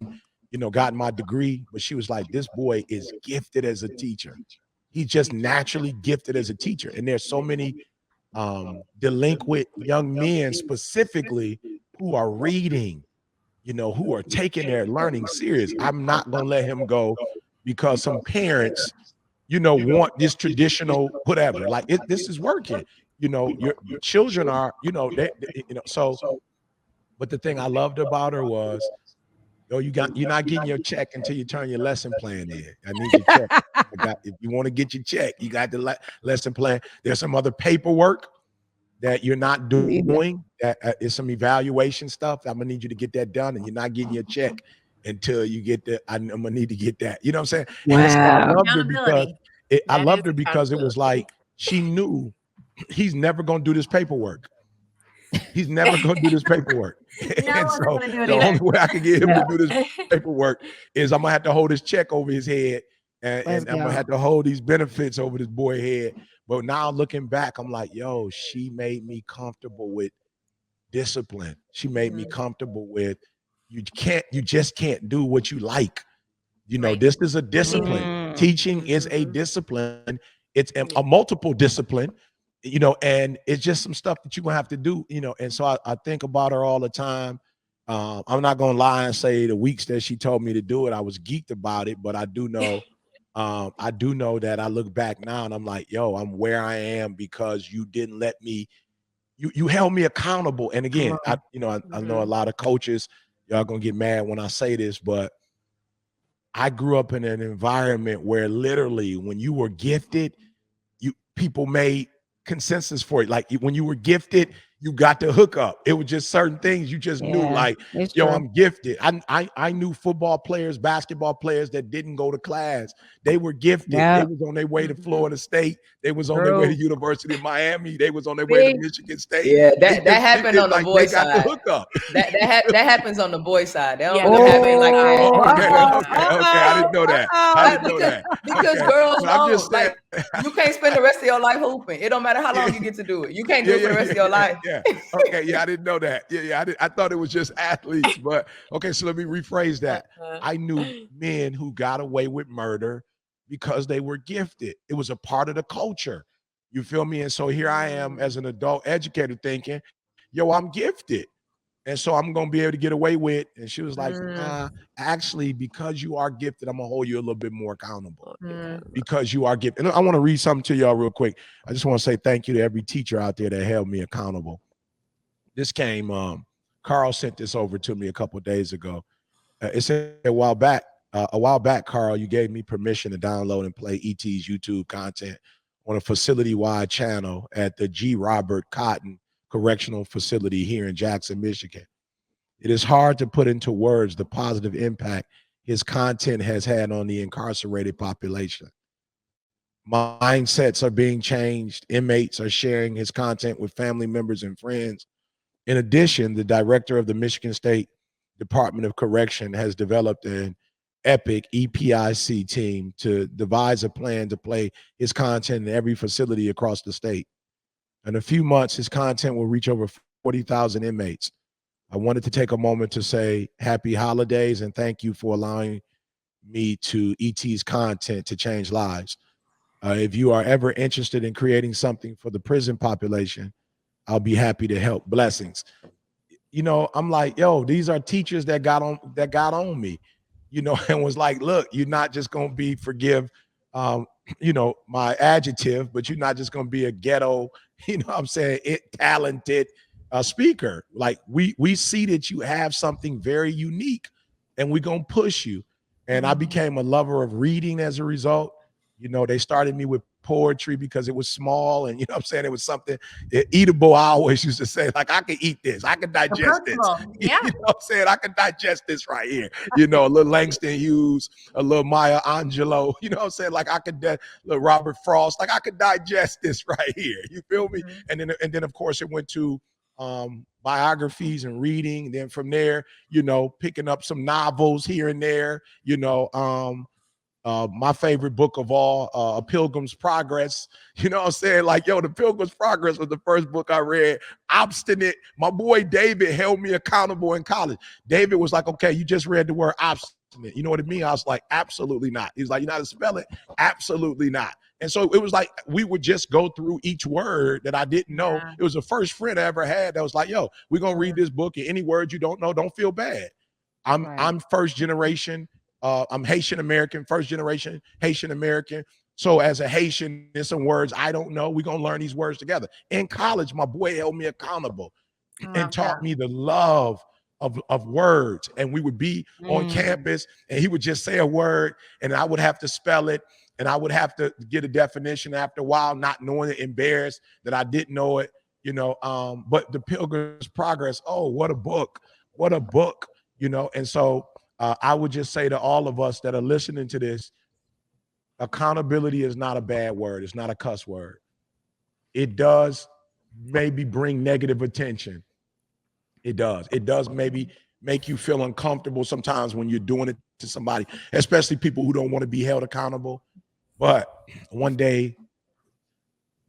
gotten my degree. But she was like, this boy is gifted as a teacher. He's just naturally gifted as a teacher. And there's so many delinquent young men specifically who are reading, who are taking their learning serious. I'm not going to let him go because some parents, want this traditional whatever. Like, this is working. Your children are, so. But the thing I loved about her was, yo, you're not getting your check until you turn your lesson plan in. I need your check. If you want to get your check, you got the lesson plan. There's some other paperwork that you're not doing. That is some evaluation stuff. I'm gonna need you to get that done, and you're not getting your check until you get that. I'm gonna need to get that. You know what I'm saying? And so I Wow. loved her because Accountability. I That is loved her because it was accountability. like she knew he's never gonna do this paperwork. He's never gonna do this paperwork. No And one's so gonna do it the either. only way I can get him Yeah. to do this paperwork is I'm gonna have to hold his check over his head, Let's and I'm gonna go. have to hold these benefits over this boy's head. But now looking back, I'm like, yo, she made me comfortable with discipline. She made me Mhm. comfortable with you just can't do what you like. Right. This is a What needed. discipline. Mm. Teaching is a Mhm. discipline. It's Yeah. a multiple discipline, and it's just some stuff that you're gonna have to do, and so I think about her all the time. I'm not gonna lie and say the weeks that she told me to do it, I was geeked about it, but I do know that I look back now and I'm like, yo, I'm where I am because you didn't let me, you held me accountable. And Come again, on. I know a lot of coaches, y'all gonna get mad when I say this, but I grew up in an environment where literally when you were gifted, people made consensus for it. Like, when you were gifted, you got the hookup. It was just certain things you just knew, Yeah, like, it's yo, true. I'm gifted. I knew football players, basketball players that didn't go to class. They were gifted. They Yeah, was on their way to Mhm. Florida State. They was on their way to true. University of Miami. They was on their way to See? Michigan State. Yeah, They that just happened on the like boy they got the side. hookup. That happens on the boy side. That don't Yeah, really the happen boy like side. that. Oh, Okay, uh-oh, okay. I didn't know that. I uh-oh. didn't know that. Because Okay, girls but I'm just don't saying. like, you can't spend the rest of your life hooping. It don't matter how long you get to do it. You can't do Yeah, it for yeah, the rest yeah, of your yeah, life. yeah. Okay, yeah, I didn't know that. Yeah, yeah, I thought it was just athletes, but okay. So let me rephrase that. Uh-huh. I knew men who got away with murder because they were gifted. It was a part of the culture. You feel me? And so here I am as an adult educator thinking, yo, I'm gifted. And so I'm gonna be able to get away with. And she was like, Mm. nah, actually, because you are gifted, I'm gonna hold you a little bit more accountable Mm. because you are gifted. And I want to read something to y'all real quick. I just want to say thank you to every teacher out there that held me accountable. This came, Carl sent this over to me a couple of days ago. It said a while back, Carl, you gave me permission to download and play ET's YouTube content on a facility-wide channel at the G. Robert Cotton Correctional Facility here in Jackson, Michigan. It is hard to put into words the positive impact his content has had on the incarcerated population. Mindsets are being changed. Inmates are sharing his content with family members and friends. In addition, the director of the Michigan State Department of Correction has developed an epic EPIC team to devise a plan to play his content in every facility across the state. In a few months, his content will reach over 40,000 inmates. I wanted to take a moment to say happy holidays and thank you for allowing me to ET's content to change lives. If you are ever interested in creating something for the prison population, I'll be happy to help. Blessings. I'm like, yo, these are teachers that got on me. and was like, look, you're not just going to be, forgive, um, my adjective, but you're not just going to be a ghetto, what I'm saying, talented speaker. Like we see that you have something very unique and we're going to push you. And I became a lover of reading as a result. They started me with poetry because it was small and what I'm saying, it was something eatable. I always used to say, like, I could eat this, I could digest this. Yeah. What I'm saying, I could digest this right here. A little Langston Hughes, a little Maya Angelou, what I'm saying, like I could little Robert Frost, like I could digest this right here. You feel me? And then of course it went to biographies and reading. And then from there, picking up some novels here and there, my favorite book of all, A Pilgrim's Progress. What I'm saying? Like, The Pilgrim's Progress was the first book I read. Obstinate. My boy David held me accountable in college. David was like, okay, you just read the word obstinate. You know what it means? I was like, absolutely not. He's like, you know how to spell it? Absolutely not. And so it was like we would just go through each word that I didn't know. Yeah. It was the first friend I ever had that was like, yo, we're going to read this book, and any word you don't know, don't feel bad. I'm first generation. I'm Haitian American, first generation Haitian American. So as a Haitian, there's some words I don't know. We're going to learn these words together. In college, my boy held me accountable and taught me the love of words. And we would be on campus and he would just say a word and I would have to spell it and I would have to get a definition after a while, not knowing it, embarrassed that I didn't know it, but The Pilgrim's Progress, oh, what a book, and so I would just say to all of us that are listening to this, accountability is not a bad word. It's not a cuss word. It does maybe bring negative attention. It does. It does maybe make you feel uncomfortable sometimes when you're doing it to somebody, especially people who don't want to be held accountable. But one day,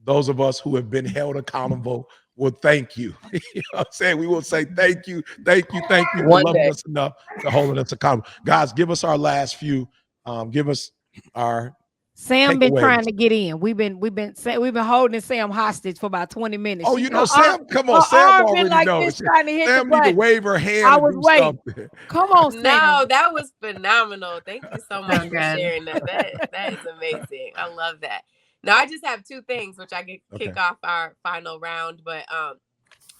those of us who have been held accountable will thank you. You know what I'm saying? We will say thank you for One loving day. us enough to holding us accountable. Guys, give us our last few. Give us our Sam been trying takeaways. to get in. We've been holding Sam hostage for about 20 minutes. Oh, Sam, come on. her Sam arm been already like knows. this trying to hit Sam the need to button. wave her hand I and was do waiting. something. Come on, Sam. No, that was phenomenal. Thank you so much for good. sharing that. That is amazing. I love that. Now I just have two things which I could kick off our final round, but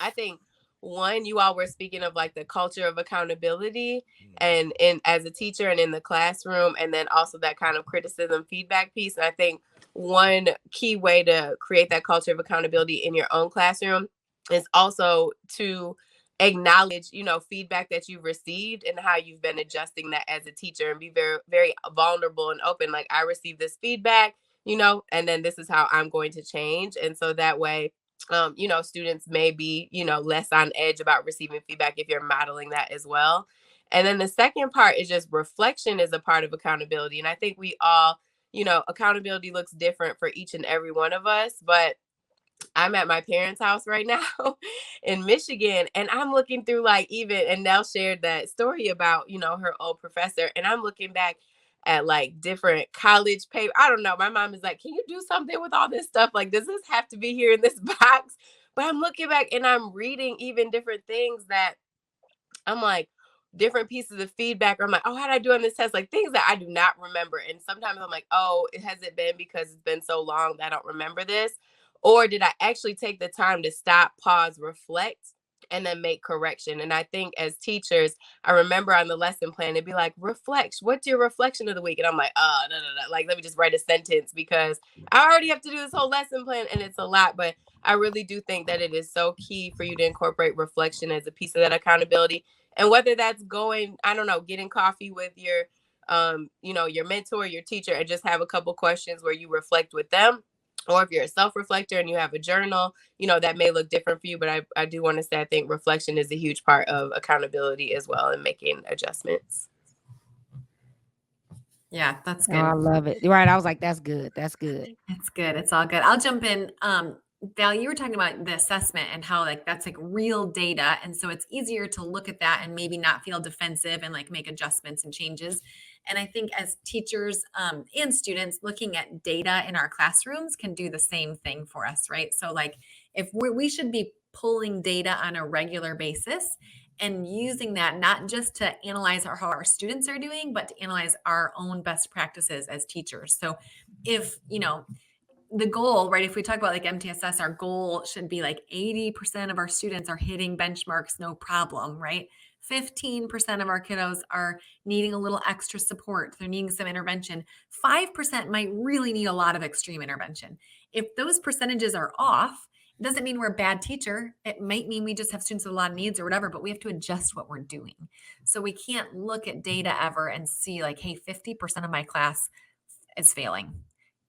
I think one, you all were speaking of like the culture of accountability and as a teacher and in the classroom, and then also that kind of criticism feedback piece. And I think one key way to create that culture of accountability in your own classroom is also to acknowledge, feedback that you've received and how you've been adjusting that as a teacher, and be very, very vulnerable and open. Like, I received this feedback, and then this is how I'm going to change. And so that way, students may be, less on edge about receiving feedback if you're modeling that as well. And then the second part is just reflection is a part of accountability. And I think we all, accountability looks different for each and every one of us, but I'm at my parents' house right now in Michigan, and I'm looking through and Nell shared that story about, her old professor. And I'm looking back at different college paper. I don't know. My mom is like, can you do something with all this stuff? Like, does this have to be here in this box? But I'm looking back and I'm reading even different things that I'm like, different pieces of feedback. Or I'm like, oh, how did I do on this test? Like, things that I do not remember. And sometimes I'm like, oh, has it been because it's been so long that I don't remember this? Or did I actually take the time to stop, pause, reflect, and then make correction? And I think as teachers, I remember on the lesson plan, it'd be like, reflect. What's your reflection of the week? And I'm like, no. Like, let me just write a sentence because I already have to do this whole lesson plan and it's a lot. But I really do think that it is so key for you to incorporate reflection as a piece of that accountability. And whether that's going, I don't know, getting coffee with your, your mentor, your teacher, and just have a couple questions where you reflect with them. Or if you're a self-reflector and you have a journal, that may look different for you. But I do want to say, I think reflection is a huge part of accountability as well, and making adjustments. Yeah, that's good. Oh, I love it. Right. I was like, that's good. That's good. It's good. It's all good. I'll jump in. Val, you were talking about the assessment and how that's real data. And so it's easier to look at that and maybe not feel defensive and make adjustments and changes. And I think as teachers and students, looking at data in our classrooms can do the same thing for us, right? So if we should be pulling data on a regular basis and using that not just to analyze how our students are doing, but to analyze our own best practices as teachers. So if, the goal, right, if we talk about like MTSS, our goal should be like 80% of our students are hitting benchmarks, no problem, right? 15% of our kiddos are needing a little extra support. They're needing some intervention. 5% might really need a lot of extreme intervention. If those percentages are off, it doesn't mean we're a bad teacher. It might mean we just have students with a lot of needs or whatever, but we have to adjust what we're doing. So we can't look at data ever and see like, hey, 50% of my class is failing,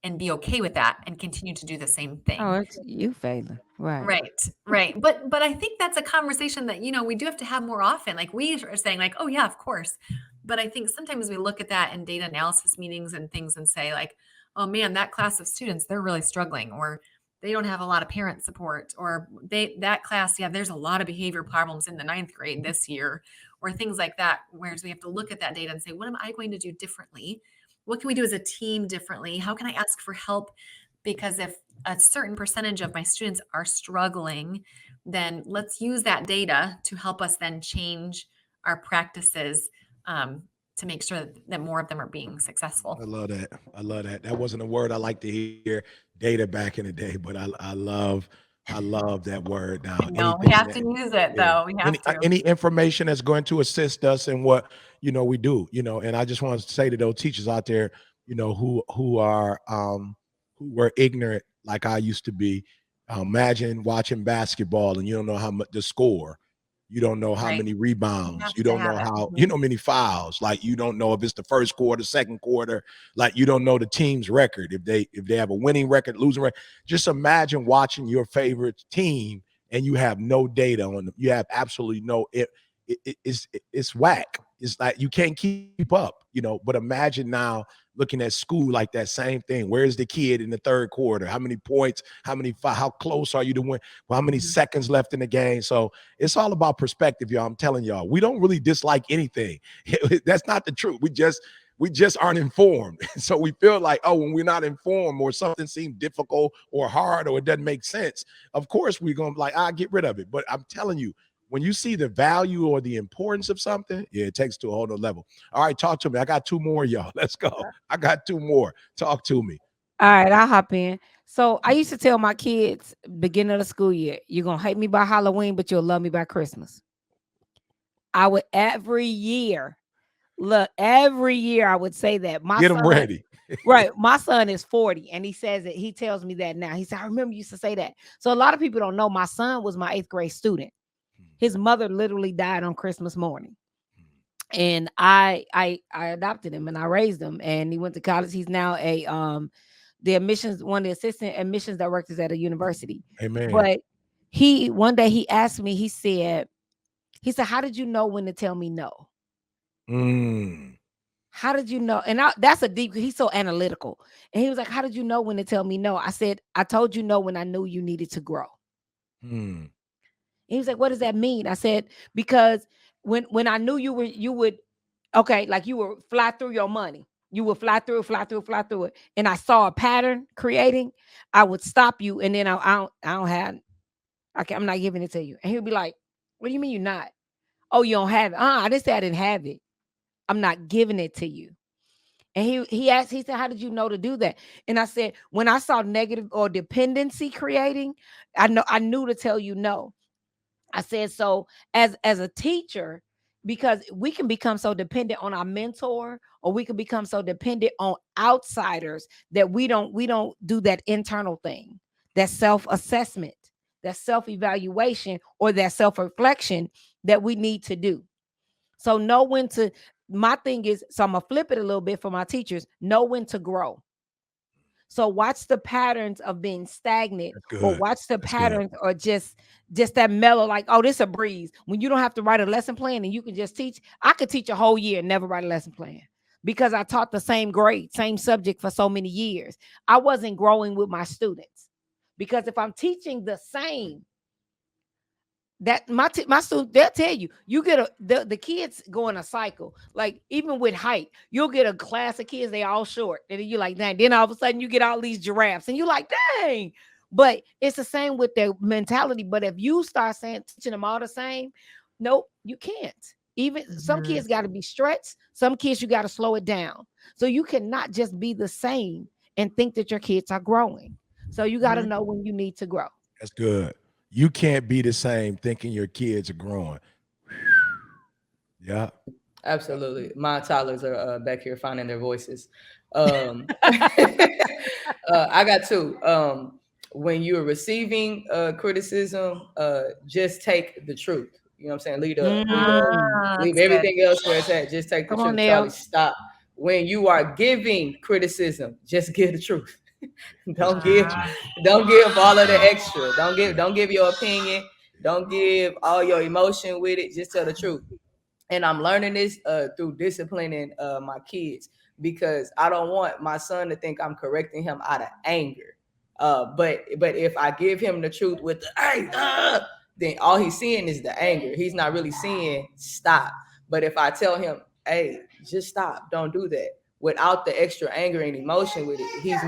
and be okay with that and continue to do the same thing. Oh, it's you failing. Right. Right. But I think that's a conversation that, we do have to have more often. Like we are saying like, oh yeah, of course. But I think sometimes we look at that in data analysis meetings and things and say like, oh man, that class of students, they're really struggling, or they don't have a lot of parent support, or that class, yeah, there's a lot of behavior problems in the 9th grade this year, or things like that. Whereas we have to look at that data and say, what am I going to do differently? What can we do as a team differently? How can I ask for help? Because if a certain percentage of my students are struggling, then let's use that data to help us then change our practices to make sure that more of them are being successful. I love that. I love that. That wasn't a word I like to hear, data, back in the day, but I love that word now. No, we have to use it though. We have to. Any information that's going to assist us in what we do, and I just want to say to those teachers out there, who are who were ignorant like I used to be. Imagine watching basketball and you don't know how much the score. You don't know how Right. many You rebounds. have You to don't know have it. how, Mhm. many fouls. Like you don't know if it's the first quarter, second quarter. Like you don't know the team's record. If they have a winning record, losing record. Just imagine watching your favorite team and you have no data on them. You have absolutely no it's whack. It's like you can't keep up, But imagine now looking at school like that same thing. Where's the kid in the third quarter? How many points? How close are you to win? Well, how many seconds left in the game? So it's all about perspective, y'all. I'm telling y'all, we don't really dislike anything. That's not the truth. We just aren't informed. So we feel like, oh, when we're not informed or something seems difficult or hard or it doesn't make sense, of course we're gonna be like, get rid of it. But I'm telling you, when you see the value or the importance of something, yeah, it takes to a whole nother level. All right, talk to me. I got 2 more, y'all. Let's go. I got 2 more. Talk to me. All right, I'll hop in. So I used to tell my kids beginning of the school year, you're gonna hate me by Halloween, but you'll love me by Christmas. I would every year I would say that. My Get them son, ready. right? My son is 40, and he says it. He tells me that now. He said, "I remember you used to say that." So a lot of people don't know. My son was my 8th grade student. His mother literally died on Christmas morning, and I adopted him and I raised him, and he went to college. He's now one of the assistant admissions directors at a university. Amen. But one day he asked me. He said, "How did you know when to tell me no?" How did you know? And that's a deep, he's so analytical. And he was like, how did you know when to tell me no? I said, I told you no when I knew you needed to grow. And he was like, what does that mean? I said, because when I knew you would, okay, like you would fly through your money. You would fly through it. And I saw a pattern creating, I would stop you. And then I'm not giving it to you. And he'll be like, what do you mean you're not? Oh, you don't have it. I didn't say I didn't have it. I'm not giving it to you. And he said, how did you know to do that? And I said, when I saw negative or dependency creating, I knew to tell you no. I said, so as a teacher, because we can become so dependent on our mentor, or we can become so dependent on outsiders that we don't do that internal thing, that self-assessment, that self-evaluation, or that self-reflection that we need to do. So know when to, my thing is, so I'm gonna flip it a little bit for my teachers, know when to grow. So watch the patterns of being stagnant, or watch the patterns, or just that mellow, like, oh, this a breeze. When you don't have to write a lesson plan and you can just teach. I could teach a whole year and never write a lesson plan because I taught the same grade, same subject for so many years. I wasn't growing with my students, because if I'm teaching the same, that my students, they'll tell you, you get the kids go in a cycle. Like even with height, you'll get a class of kids, they all short, and then you're like, dang, then all of a sudden you get all these giraffes and you're like, dang. But it's the same with their mentality. But if you start teaching them all the same, Nope, you can't. Even some kids got to be stretched. Some kids you got to slow it down. So you cannot just be the same and think that your kids are growing. So you got to know when you need to grow. That's good. You can't be the same thinking your kids are growing. Yeah. Absolutely. My toddlers are back here finding their voices. I got two. When you're receiving criticism, just take the truth. You know what I'm saying? Leave everything else where it's at. Just take the Come on, truth. Charlie, Nell. stop. When you are giving criticism, just give the truth. don't give all of the extra. Don't give your opinion. Don't give all your emotion with it. Just tell the truth. And I'm learning this through disciplining my kids, because I don't want my son to think I'm correcting him out of anger. But if I give him the truth with the hey, then all he's seeing is the anger. He's not really seeing stop. But if I tell him, hey, just stop, don't do that, without the extra anger and emotion with it, he's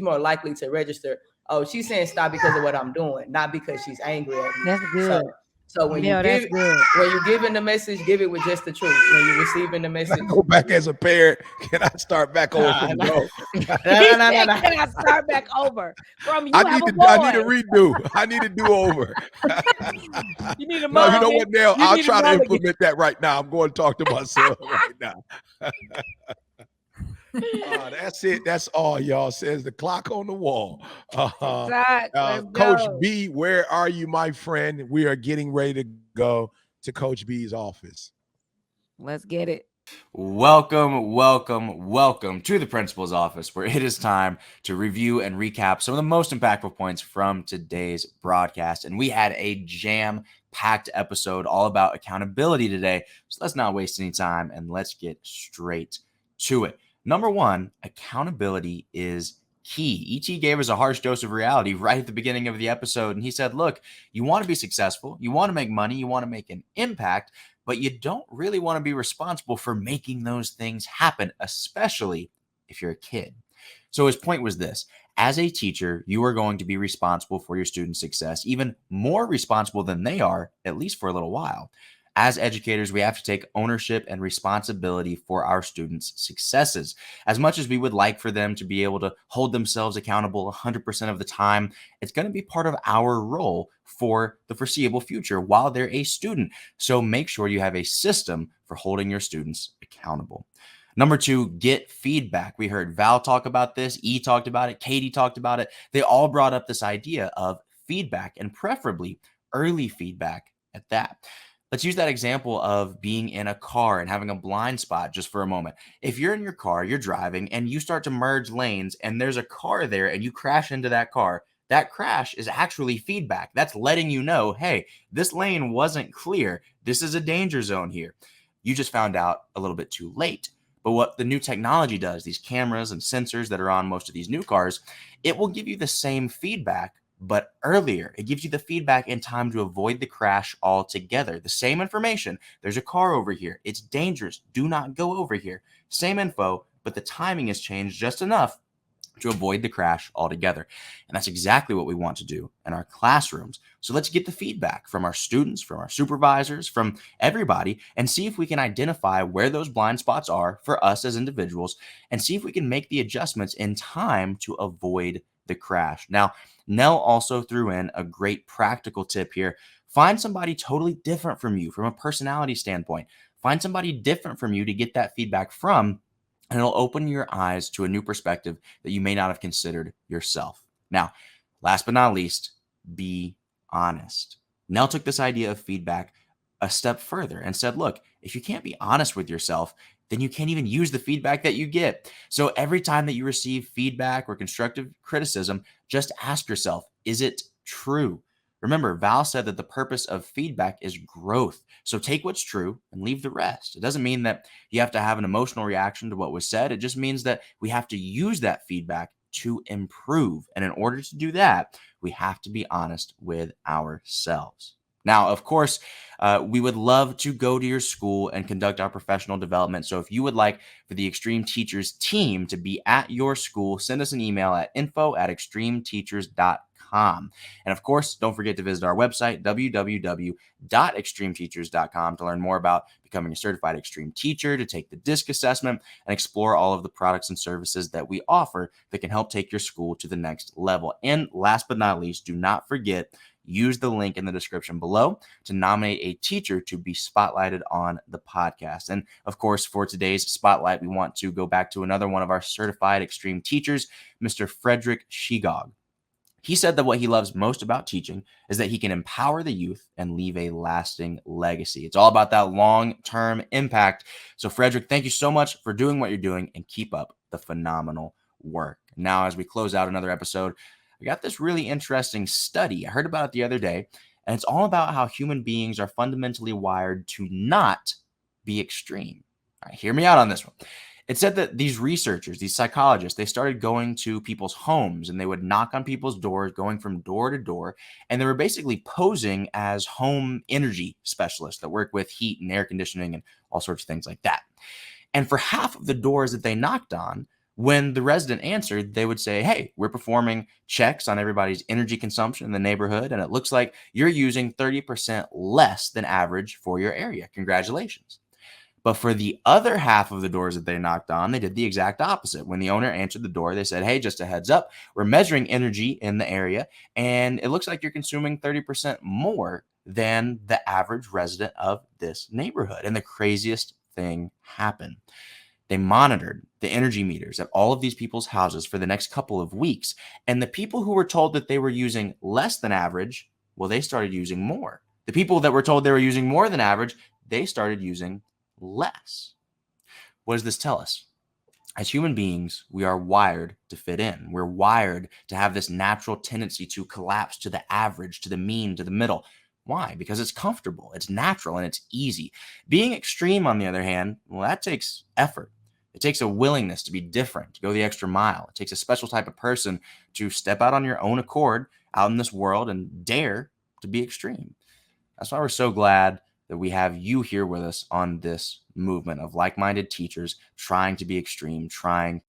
more likely to register, oh, she's saying stop because of what I'm doing, not because she's angry at me. That's good. So when you're giving the message, give it with just the truth. When you're receiving the message, go back as a parent. Can I start back over from the go? Can I start back over from you? I need a redo. I need a do over. You need a no, you know what, Nell? I'll try to implement that right now. I'm going to talk to myself right now. That's it. That's all, y'all. Says the clock on the wall. Coach B, where are you, my friend? We are getting ready to go to Coach B's office. Let's get it. Welcome to the principal's office, where it is time to review and recap some of the most impactful points from today's broadcast. And we had a jam-packed episode all about accountability today. So let's not waste any time and let's get straight to it. Number one, accountability is key. ET gave us a harsh dose of reality right at the beginning of the episode. And he said, look, you want to be successful, you want to make money, you want to make an impact, but you don't really want to be responsible for making those things happen, especially if you're a kid. So his point was this: as a teacher, you are going to be responsible for your students' success, even more responsible than they are, at least for a little while. As educators, we have to take ownership and responsibility for our students' successes. As much as we would like for them to be able to hold themselves accountable 100% of the time, it's going to be part of our role for the foreseeable future while they're a student. So make sure you have a system for holding your students accountable. Number two, get feedback. We heard Val talk about this. E talked about it. Katie talked about it. They all brought up this idea of feedback, and preferably early feedback at that. Let's use that example of being in a car and having a blind spot just for a moment. If you're in your car, you're driving, and you start to merge lanes, and there's a car there, and you crash into that car, that crash is actually feedback. That's letting you know, hey, this lane wasn't clear. This is a danger zone here. You just found out a little bit too late. But what the new technology does, these cameras and sensors that are on most of these new cars, it will give you the same feedback, but earlier. It gives you the feedback in time to avoid the crash altogether. The same information. There's a car over here. It's dangerous. Do not go over here. Same info, but the timing has changed just enough to avoid the crash altogether. And that's exactly what we want to do in our classrooms. So let's get the feedback from our students, from our supervisors, from everybody, and see if we can identify where those blind spots are for us as individuals, and see if we can make the adjustments in time to avoid the crash. Now, Nell also threw in a great practical tip here. Find somebody totally different from you from a personality standpoint. Find somebody different from you to get that feedback from, and it'll open your eyes to a new perspective that you may not have considered yourself. Now, last but not least, be honest. Nell took this idea of feedback a step further and said, look, if you can't be honest with yourself, then you can't even use the feedback that you get. So every time that you receive feedback or constructive criticism, just ask yourself, is it true? Remember, Val said that the purpose of feedback is growth. So take what's true and leave the rest. It doesn't mean that you have to have an emotional reaction to what was said. It just means that we have to use that feedback to improve. And in order to do that, we have to be honest with ourselves. Now, of course, we would love to go to your school and conduct our professional development. So if you would like for the Extreme Teachers team to be at your school, send us an email at info@extremeteachers.com. extremeteachers.com. And of course, don't forget to visit our website, www.extremeteachers.com, to learn more about becoming a certified extreme teacher, to take the DISC assessment, and explore all of the products and services that we offer that can help take your school to the next level. And last but not least, do not forget, use the link in the description below to nominate a teacher to be spotlighted on the podcast. And of course, for today's spotlight, we want to go back to another one of our certified extreme teachers, Mr. Frederick Shegog. He said that what he loves most about teaching is that he can empower the youth and leave a lasting legacy. It's all about that long-term impact. So Frederick, thank you so much for doing what you're doing, and keep up the phenomenal work. Now, as we close out another episode, I got this really interesting study. I heard about it the other day, and it's all about how human beings are fundamentally wired to not be extreme. All right, hear me out on this one. It said that these researchers, these psychologists, they started going to people's homes, and they would knock on people's doors, going from door to door, and they were basically posing as home energy specialists that work with heat and air conditioning and all sorts of things like that. And for half of the doors that they knocked on, when the resident answered, they would say, hey, we're performing checks on everybody's energy consumption in the neighborhood, and it looks like you're using 30% less than average for your area. Congratulations. But for the other half of the doors that they knocked on, they did the exact opposite. When the owner answered the door, they said, hey, just a heads up, we're measuring energy in the area, and it looks like you're consuming 30% more than the average resident of this neighborhood. And the craziest thing happened. They monitored the energy meters at all of these people's houses for the next couple of weeks. And the people who were told that they were using less than average, well, they started using more. The people that were told they were using more than average, they started using less. What does this tell us? As human beings, we are wired to fit in. We're wired to have this natural tendency to collapse to the average, to the mean, to the middle. Why? Because it's comfortable, it's natural, and it's easy. Being extreme, on the other hand, well, that takes effort. It takes a willingness to be different, to go the extra mile. It takes a special type of person to step out on your own accord out in this world and dare to be extreme. That's why we're so glad that we have you here with us on this movement of like-minded teachers trying to be extreme, trying